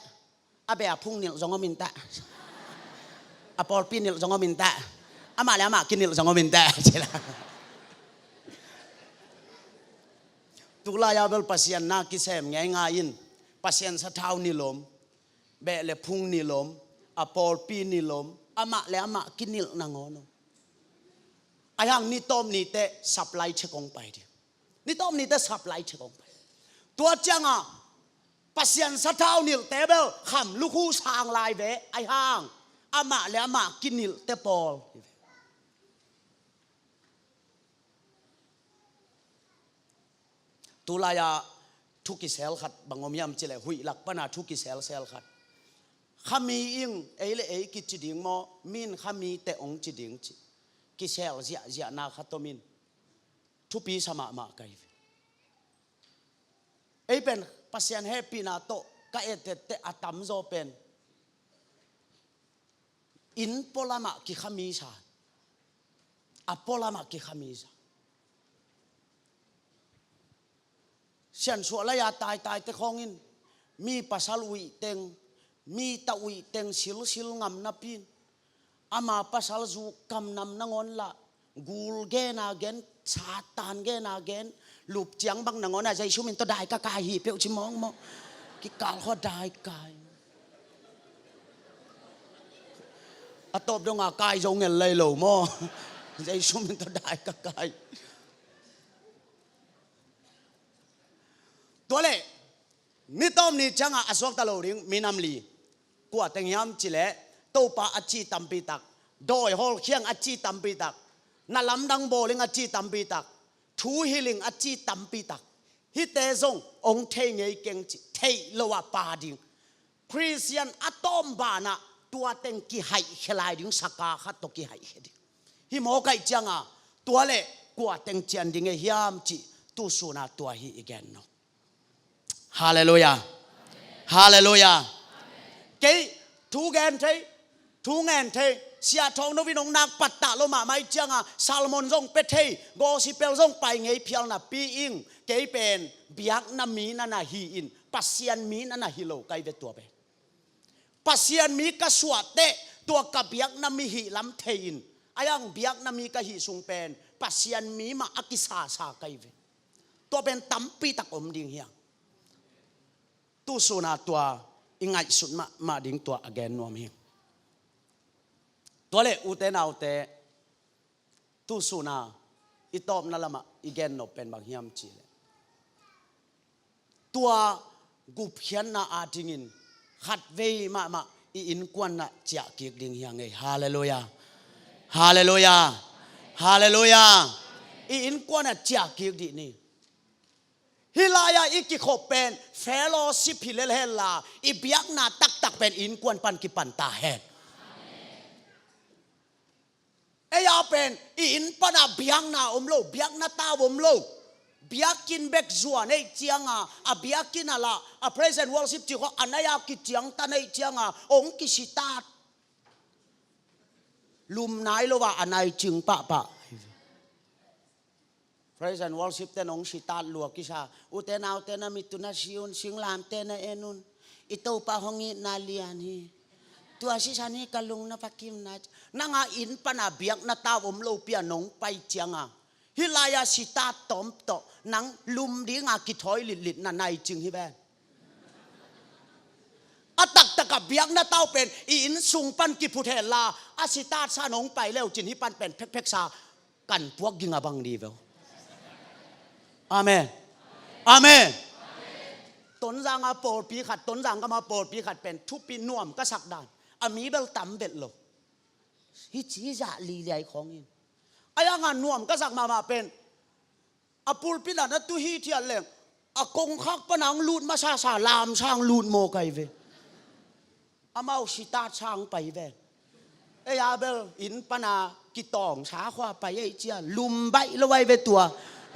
abe phung nil zong min ta apol pin nil zong min ta ama le ama kin nil zong min ta chela tula ya bel pasien na ki sem ngai nga in pasien sa thau ni lom be le phung ni lom apol pin ni lom ama le ama kin nil na ngono ayang ni tom ni te supply che kong pai di ni tom ni te supply che kong pai tua changa pasien sa thau nil tebel kham lu khu sang lai ve ai hang ama le ama kinil te pol tulaya thuki sel khat bangom yam chile hui lak pana thuki sel khat khami ing eile ei ki chiding mo min khami te ong chiding chi ki sel zia na khatomin thupi sama ma kai ei pen pasien happy na to ka etete atam zo pen in polama ki khami sa apolama ki khami sa sian so la ya tai te khongin mi pasal ui teng mi ta ui teng sil ngam na pin ama pasal zu kam nam nangon la gul gen again satan gen again lup chiang bang nangon a jai sumin to dai ka kai hi pe chi mong mo ki kal ho dai kai atop dong a kai zo ngel lei lo mo jai sumin to dai ka kai to le ni tom ni changa asok ta lo ring minam li kwa teng yam chile to pa achi tampi tak doi hol khiang achi tampi tak na lam dang bowling achi tampi tak thu healing achi tampi tak hi te zong ong the ngei keng chi เทโลวาปาดิงคริสเตียนอะตอมบานะตัวเต็งกี่ไห้เขลายดิงสักกาขัดตกี่ไห้เฮดิฮิโมกัยจังอ่ะตัวเล่กว่าเต็งเจียนดิงเฮียมจีตุสุนาตัวฮีอีกแกนเนาะฮาเลลูยาฮาเลลูยาเกยทูแกนเททูแงนเทเสียทองนวินงนักปัตตะโลมาไม่จังอ่ะซาลมอนส่งเป็ดเทโกสิเปลส่งไปไงเพียงน่ะปีอิงเกยเป็นเบียกน้ำมีนั่นน่ะฮีอินปัสเซียนมีนั่นน่ะฮิโลไกเวตัวไปปัสเซียนมีกระสวดเตตัวกับเบียกน้ำมีหิลำเทอินอายังเบียกน้ำมีกะหิสุงเป็นปัสเซียนมีมาอักิสาสาไกเวตัวเป็นตั้มปีตะกอมดิ่งเฮียงตู้สุนาตัวอิงไงสุดมาดิ่งตัวอแกนนวมเฮียงตัวเล่อุเตนาอุเตตู้สุนาอิตอบนั่นละมาอีแกนนเป็นบางเฮียมจีเลตัวกุบเฮียนนาอาทิงินขัดเวมาอินกวนน่ะจะเกียกดิ่งเฮียงไงฮาเลลูยาฮาเลลูยาฮาเลลูยาอินกวนน่ะจะเกียกดิ่งนี่ฮิลายาอีกิขบเป็นเฟโลชิพฮิเลเฮลาอีเบียกนาตักเป็นอินกวนปันกิปันตาเฮดเอยาเป็นอินปนาเบียงนาอมโลเบียกนาตาอมโลเบียกินเบกจวนในเจียงอ่ะเบียกินอะไรอ่ะ present worship จีเขาอันนายากิเจียงตาในเจียงองค์กิสิตาลุมนายโลว่าอันนายจึงปะ present worship เตนองค์สิตาลัวกิชาอุเตนาอุเตนามิตุนาชิอุนสิงลามเตนาเอนุนอิโตปะหงินาเลียนีตัวสิชานีกะลุงนาปักิมนานังอินปนาเบียกนาตาอมโลเปียนงไปเจียงฮิลายาสิตาตอมโตนังลุมดิ้งกิถอยลิดน่ะนายจึงฮิแบนอตักตะกับเบียกนาเต้าเป็นอินสุงปันกิพุเทลาอาสิตาชานงไปแล้วจินฮิปันเป็นเพกซากันพวกยิงบังดีเวลอาเมนอาเมนต้นจางโปรดปีขัดต้นจางก็มาโปรดปีขัดเป็นทุบปีน่วมก็สักดานอามีเบลต่ำเบ็ดโลฮิจิจะลีเลียของอินอายังงานน่วมก็สักมาเป็นอาปูลปีหลานตุฮีเทียนเล่งอากงคักปนังลูดมาซาลามช่างลูดโมไกเวอามาสิตาช่างไปเวเอยาเบลอินปนากิตองช้าขวาไปไอเจียลุมใบละไว้เวตัว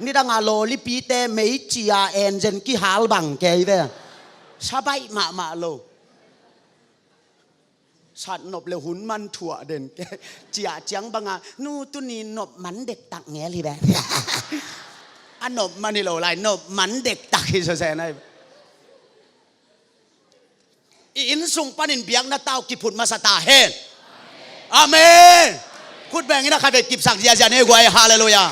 นี่ดังอาโลลิปีเตไม่จีอาเอ็นเจนกี่ฮาลบังเกยเวชาใบมาโลฉันนบเลยหุ่นมันถั่วเด่นจีอาเจียงบังอานู่ตุนีนบมันเด็กตักแง่ลีแบบอันนบมันนี่โลไรนบมันเด็กตักที่แสดงอินสุงปันินเบียงนาเต้ากิพุนมาสตาเฮนอาเมนพูดแบบนี้นะใครเป็นกิบสักยาจานเฮกวยฮาเลลูยา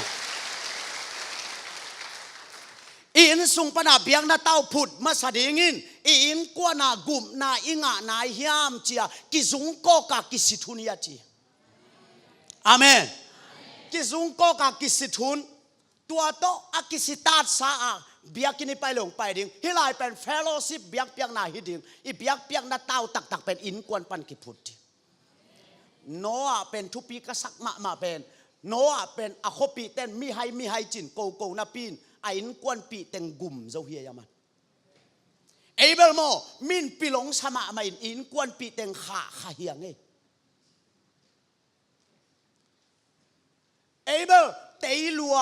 อินสุงปนาเบียงนาเต้าพุดมาสดิงินอินกว่านากุมนาอิงะนาเฮียมเจียกิซุงโกกากิสิทุนยาจีอาเมนกิซุงโกกากิสิทุนตัวโตอากิสิตาสาเบียกินไปหลงไปดิ่งฮิลายเป็นเฟโลชิปเบียกเปียงนาฮิดิ่งอีเบียกเปียงนาเต้าตักเป็นอินกวนปันกิพุดโนอาเป็นทุปีกษักมาเป็นโนอาเป็นอโคปีเต้นมีให้จินโกนาปีนไอ้นกวนปีเต็งกุมเจ้าเฮียมันเอเบลโมมินปีหลงสมาไม่อินกวนปีเต็งขาเฮียงเอเอเบลเตยลัว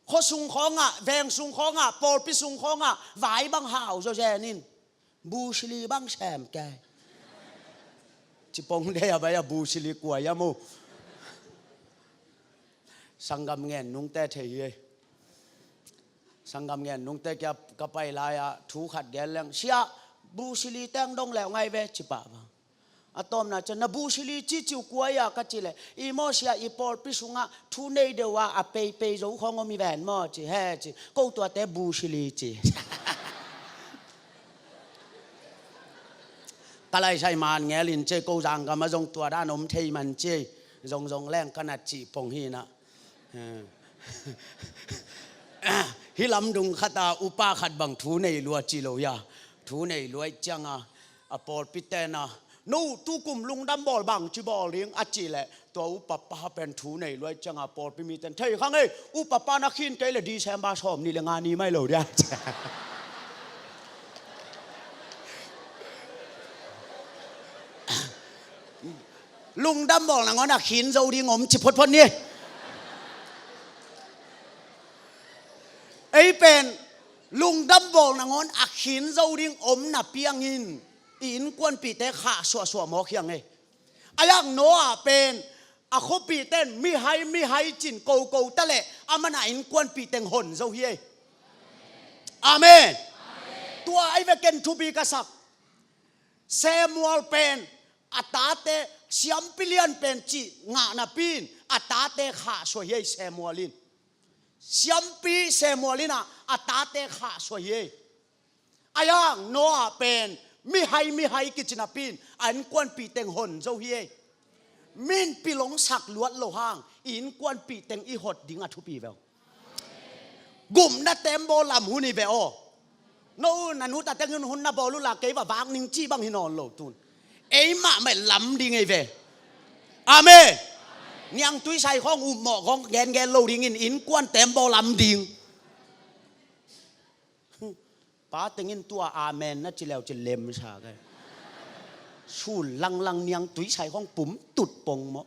โคสุงของแวงสุงของปอลปีสุงของไหวบังหาวเจ้าแจนินบูชลีบังแชมแกจิปงเดียบายบูชลีกว่ายามูสังกำเงินนุ่งแต่เทียสังกำเงินนุ่งแต่แกไปลายถูขัดแกนแรงเชียบูชลีแตงดงแล้วไงเวจิปะบ้างอะตอมน่ะจะนบูชลีจิจิวกวยก็จิเลยอีโมเชียอีปอลปิสุงทูเนเดว่าเปย์รู้ของมีแหวนมอจิเฮจิกูตัวแต่บูชลีจิก็เลยใช้มันเงี้ยลินเจกูจังก็มาจงตัวด้านอมเทมันเจจงแรงขนาดจีปงฮีนะฮิลำดุงขตาอุปาขัดบังทูในลัวจิโลยาทูในลัวจังปอลปิเตนะนู่ตุกุมลุงดำบอลบังจิบอลเลี้ยงอจิแหละตัวอุปปาเป็นทูในลัวจังปอลปิมีเตนเทยข้างเอ้อุปปานักขินเตยเลยดีแชมบาชอมนี่เลยงานนี้ไม่เลยเดีย ลุงดำบอกนะงั้นอะขินเราดีงมจิพดพนนี่ไอ้เป็นลุงดำบอกนะงั้นอะขินเราดีงมน่ะเปียงอินอินกวนปีเตะขาสัวหมอกยังไงอายังโนอะเป็นอะคบปีเต้นมีให้จินโกตะเละอามันอินกวนปีเต็งหนเราเฮียอาเมนตัวไอ้เวกันทูบีกษักเซมัวลเป็นอัตตาเตเมปิเลียนเป็นจีงานาปีนอัตตาเตขาสวยเซมัวลินปีเซมัวลินะอัตตาเตขาสวยอายังโนอาเป็นมีให้กิจนาปีนอันกวนปีเต็งหนเจ้าเฮียมินปีหลงสักลวดโลหางอินกวนปีเต็งอีหดดิ่งอัทุปีเวลกุมนัดเต็มโบลำหุนีเวลโน่นันหุตาเต็งหุนนับบอลุลาเกย์ว่าบางนิงจีบางหินอนโลตุนเอ้ยมาไม่ลำดิ่งไอเวอาเมนี่ยังตุ้ยใส่ของอุหมอของแกนโลดิ่งอินกวนเต็มโบลำดิ่งป้าเต็งอินตัวอาเมนนั่นจิแล้วจิเลมชาไงชูลังเนียงตุ้ยใส่ของปุ่มตุดปงมอ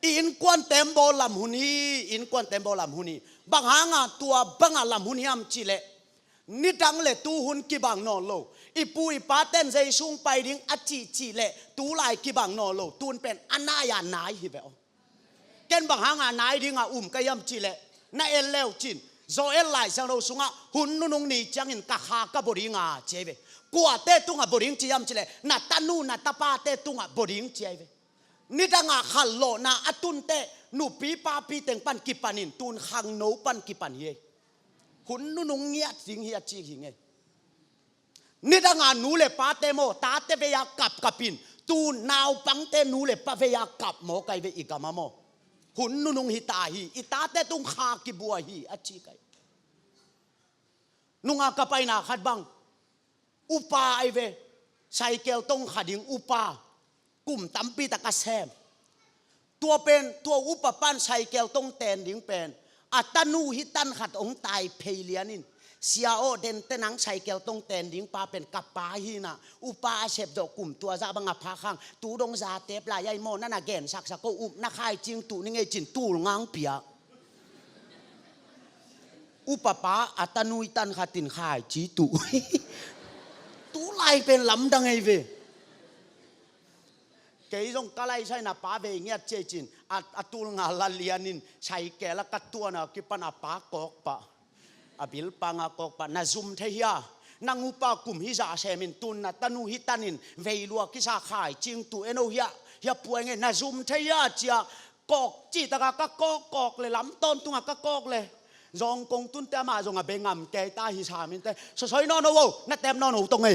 อินกวนเต็มโบลำหุนีอินกวนเต็มโบลำหุนีบางหางาตัวบางลำหุนีอัมจิเลนิดังเลตูหุนกิบังนอโลอีปูอีป้าเต้นใจซุงไปดิ้งอจิเลตูลายกิบังนอโลตูนเป็นอันนายานายฮิเบลเกนบางหางานายดิ้งกยัมจิเลนาเอลเลวจินโซเอลไลสังโรสุงหุนนุงนี่จังอินกะฮากะบริงาเจเวกัวเตตุงบริงจิยัมจิเลนาตานูนาตาปาเตตุงบริงเจเวนี่ดังขัลโลนาอตุนเตนูปีปาปีเต็งปันกิปันินตูนขังโนปันกิปันเฮหุนนุงเงียสิงเฮียจีหิงเงนี่ดังนูเลปาเตโมตาเตเวียกับปินตูนนาวปังเตนูเลปาเวียกับโมไกเวอีกามาโมหุนนุงฮิตาฮีอิตาเตตุงขากิบัวฮีอจีไกนุงอากาไปนาขัดบังอุปาไอเวใส่เกลตงขัดิงอุปากลุ่มตั้มปีตะกะแซมตัวเป็นตัวอุปปันใส่เกลตงแตนดิงเป็นอัตนูฮิตันขัดองตายเพลียนินเสียโอเดนเตนังใส่เกลตงแตนดิงปาเป็นกับปาฮีนะอุปาเสพดอกกลุ่มตัวซาบังอับพาข้างตูดงซาเตปลายายโมนั่นน่ะแกนสักก็อุบนักขายจริงตูนี่ไงจินตูงางเปียอุปปาอัตนูฮิตันขัดตินขายจีตูตูไลเป็นลำดังไงเวเกยงกะไลใช่นะป้าเวงเงียเจจินอัตุลงาลาเลียนินใช่แกละกัดตัวนะกิปนาป้ากอกปะอบิลปังกอกปะนาซุมเทียนังอุปกุมฮิจาเซมินตุนนะตนูฮิตันินเวลัวกิซาขายจิงตูเอโนเฮียป่วยไงนาซุมเทียจียกอกจีตะกะกอกเลยลำต้นตุงกอกเลยจงกงตุนเตมาจงเบงามแกตาฮิชามินเตสอยนอนโวนัดเต็มนอนหูตรงไง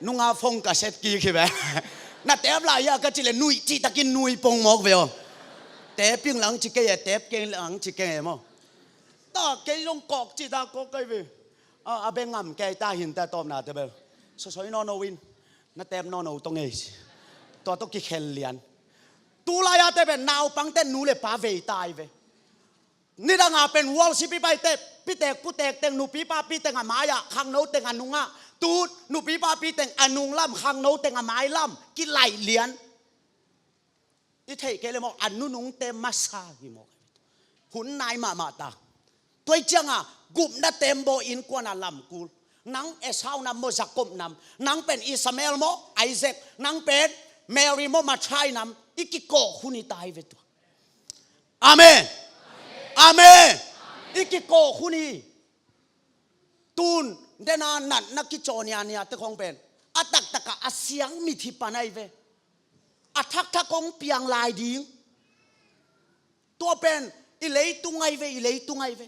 นุ่งอาฟงกับเซตกี้คือแบบน่าเตบลายก็จิเลนุยจีตะกินนุยปงหมอกเวลเตบปิ้งหลังจิเกยเตบเกยหลังจิเกยมั้งตาเกยลงกอกจีตากอกเกยเวอาเบงงำเกยตาหินแต่ตอมนาเตเบลสอยนอนวินน่าเตบนอนตรงเอชตัวต้องกิเคลเลียนตูลายาเตเป็นนาวปังเต้นนูเลป้าเวตายเวนี่ดังอาเป็นวอลสิปีไปเตปีเตกผู้เตกเต็งนูปีป้าปีเต็งอามายะขังโนเต็งอนุงะตูดนูปีป้าปีเต็งอนุงล่ำขังโนเต็งอามายล่ำกิไหลเลียนอีเทเกเลยมองอนุนุงเต็มมาซาฮิโมหุ่นนายมาตาตัวจังอ่ะกุมนัดเต็มโบอินกวนลำกูนังเอสาวนำโมจักกบนำนังเป็นอิสมาเอลโมไอเซกนังเป็นเมริโมมาทรายนำอีกิโกคุนิตายเวตัวอาเมนอาเมนอีกิโกคุนีตูนเดนานันนักกิจเนียเนี่ยตะคงเป็นอัตักตะกะอาเสียงมีที่ปานไอเวอัทักทักคงเปียงลายดิ้งตัวเป็นอิเลตุงไอเวอิเลตุงไอเว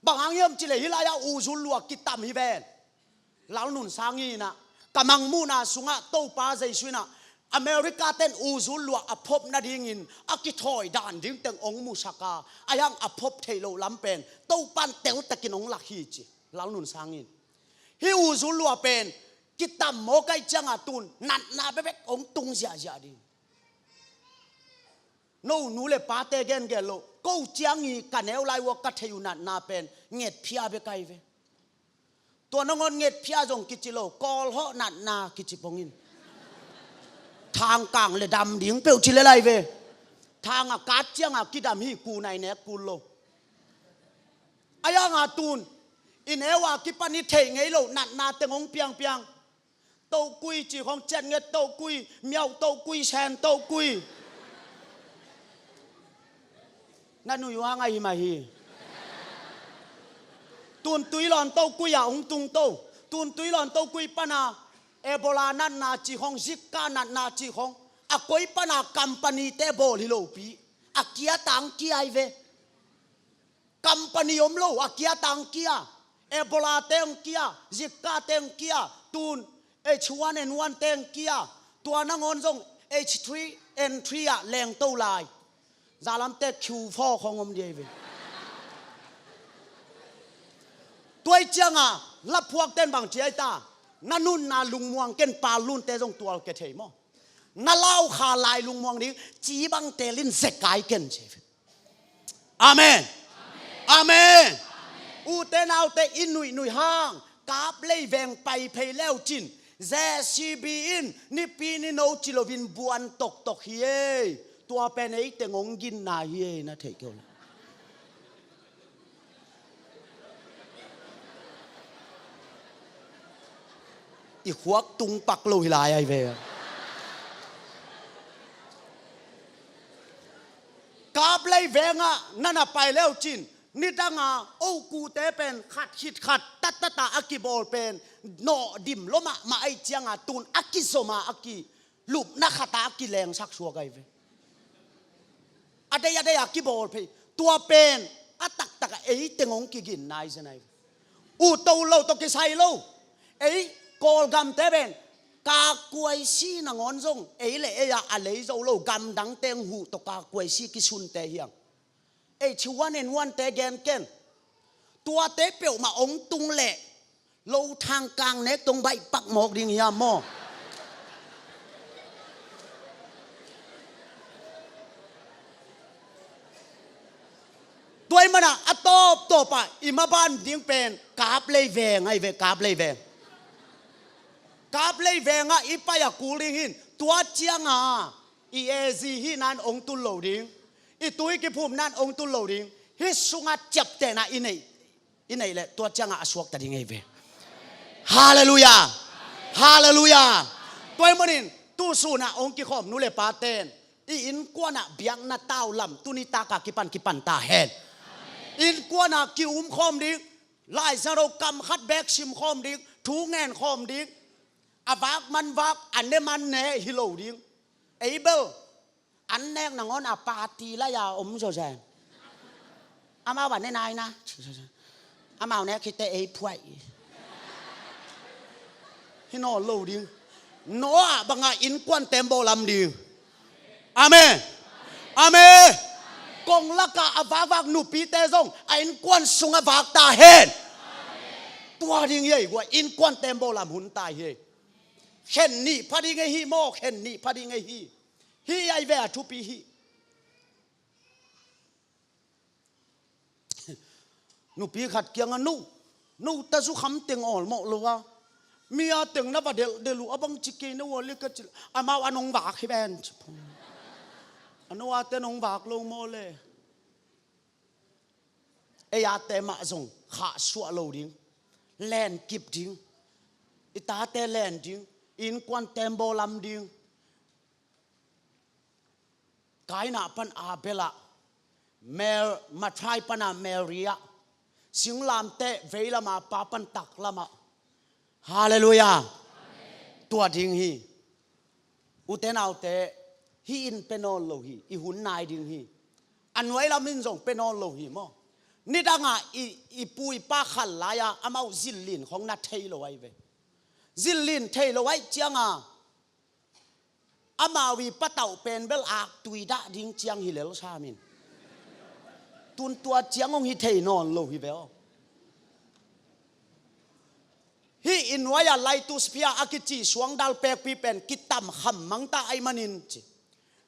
บางครั้งเยี่ยมจิเลฮิลายาอูซุลลัวกิตามฮิเวนหลังนุนสางีนะกำมังมูนาสุงะโตปาใจสุนะอเมริกาเต้นอูซุลลัวอภพนาดิ่งินอากิทอยด่านดิ่งเต็งองมุสกาอายังอภพเทโลลำเป็นโตปันเตวตะกินองลักฮีจิหลังนุนสางีฮิอูซุลลัวเป็นกิตามโมไกจังอาตุนนัดนาเบกองตุงเสียดิ no nu le pa te gen ge lo ko chiang ni ka neu lai wo ka theu na pen nget phia be kai ve to no ngon nget phia jong ki chi lo kol ho na ki chi pongin thang kang le dam ding pe chi le lai ve thang a ka chiang a ki dam hi ku nai ne ku lo aya nga tun in ewa ki pani thei ngei lo na te ngong piang tàu quy chỉ không chen nghe tàu quy miao tàu quy sen tàu quy na nuôi hoa ngày mà hi tuần túi lon tàu quy à ông tung tàu tuần túi lon tàu quy pana Ebola nan na chỉ không Zika na chỉ không à coi pana company te bol hi lo pi à kia tang kia ai về company om lo à kia tang kia Ebola teng kia Zika teng kia tuần H1N1 teng kia tua na ngon zong H3N3 à leng tàu lại za lam te Q4 không om đi về tuổi chăng à lắp phuak tên bằng chế ta na nun na lung muang ken pa lun te zong tual ke thei mo na lau kha lai lung muang đi chỉ bằng te lin se kai ken che amen amen u te nau te in nui hang kap lei veng pai phei leo chin JCB in ni pi ni no chilovin buan tok hi tua pen ấy te ngong gin na hi na thei kêu i khuak tung pak lo hi lai ai về kap lei venga nana pai leo chin ni danga o ku te pen khat hit khat ta akibol pen no dim loma ma ai chianga tun akizoma aki lup na khata aki leng sak suwa kai ve adaya akibol pe tua pen atak ei tengong ki gin nai janai u to lo to ki sai lo ei kol gam te ben ka kuai si na ngon jong ei le ya a lei zo lo gam dang teng hu to ka kuai si ki sun te hiang H1N1 te gen ken tua te peu ma ong tung le lâu thang càng nét tung bay bắc một đi nhà mò tuổi mà na top à ima ban tiếng pen cáp lấy về ngay về cáp lấy về ngã ipa ya cooling hin tua chiang à EAZ hi nan ong tu loading i tui ki phum nan ong tu loading hi sunga chap te na inai le tua chiang à suak ta đi ngay về Hallelujah Hallelujah tôi muốn tu su na ông ki khom nu le pa ten i in kwa na biang na tao lam tu ni ta ka kipan ta hen in kwa na ki khom dik lai zaro kam khat bek sim khom dik thu ngen khom dik avak man vak an ne man ne hilo dik able an nek na ngon a party la ya so jan ama ban ne nai na ama ne ki te e phuai hi no lo ding no a banga in kwan tembo lam ding amen amen kong laka avak nu pi te zong a in kwan sunga vak ta hen tua ding ye wa in kwan tembo lam hun ta he khen ni phadi nge hi mo khen ni phadi nge hi ai ve a thu pi hi nu pi khat kyang nu ta su kham teng ol mo lo wa Mia từng nó vào để lũ abang chicken nó vào cái amau anong vạc hi ben ano ate nong vạc lo mo le e ate ma zong kha suwa lo ding len kip ding ita te len ding in kwan tembo lam ding kai na pan abela mer mathai pana Maria singlam te veila ma papan tak lama Hallelujah. Tua ding hi. Uten autte hi in penol lo hi. I hun nai ding hi. Anwai la min zong penol lo hi mo. Ni danga i pui pa khal la ya amau zillin khong na thei lo ai ve. Zillin thei lo ai chianga. Amawi patau pen bel ak tui da ding chiang hi lel sa min. Tun tua chiang ong hi thei non lo hi ve. Hi inwaya lai tu spia akichi suang dal pek pi pen kitam kham mangta ai manin chi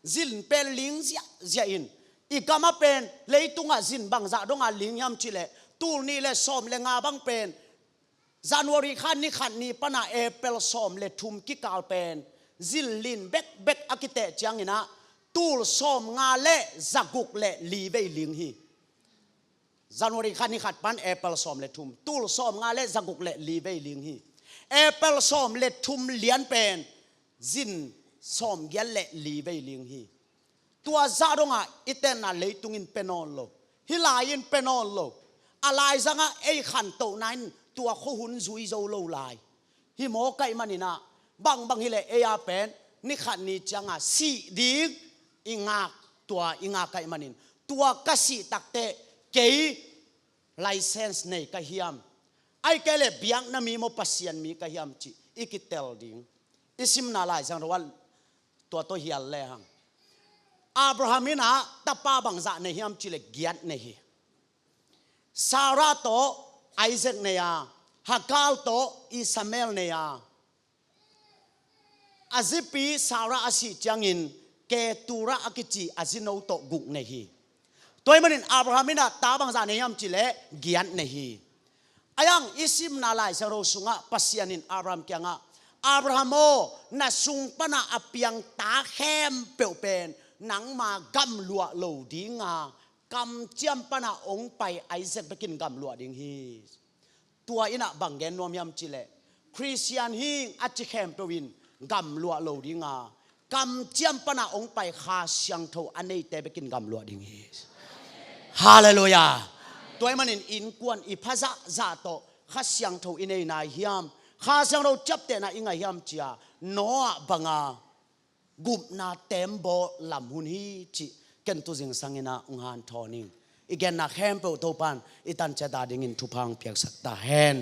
zin pen ling zia in ikama pen leitunga zin bang za donga ling yam chile tul ni le som le nga bang pen January khan ni pana April som le thum ki kal pen zil lin bek akite changina tul som nga le zaguk le li ve ling hi January khan ni khat pan April som le thum tul som nga le zaguk le li ve ling hi April som le thum lian pen zin som gyal le li ve ling hi tua za donga itena leitungin penon lo hilain penon lo alai zanga ei khan to nain tua kho hun zui zo lo lai hi mo kai manina bang hile eya pen ni khan ni changa si ding inga tua inga kai manin tua kasi takte ke license nei ka hiam ai kele biang na mi mo pasian mi ka hiam chi ikitel ding isim na lai jang rawal tua to hial le hang Abrahamina tapa bangza ne hiam chi le giat ne hi Sarah to Isaac ne ya Hagar to Ismael ne ya azipi Sarah asi changin ke tura akichi azino to guk ne hi toy manin Abrahamina ta bangza ne hiam chi le giat ne hi ayang isim na lai sa ro sunga pasianin Abraham kyanga Abrahamo na sung pana apiang ta khem peu pen nang ma gam lua lo dinga kam chiam pana ong pai Isaac bekin gam lua ding hi tua ina bangen nom yam chile Christian hi achi khem pewin gam lua lo dinga kam chiam pana ong pai kha siang tho anei te bekin gam lua ding hi hallelujah toy manin in kwan I phaza za to kha siang tho inei na hiam kha siang ro chap te na inga hiam chia noa banga gup na tembo lam hun hi chi ken tu jing sangina unghan thoning igen na khem pe to pan itan cha da ding in thupang pyak sakta hen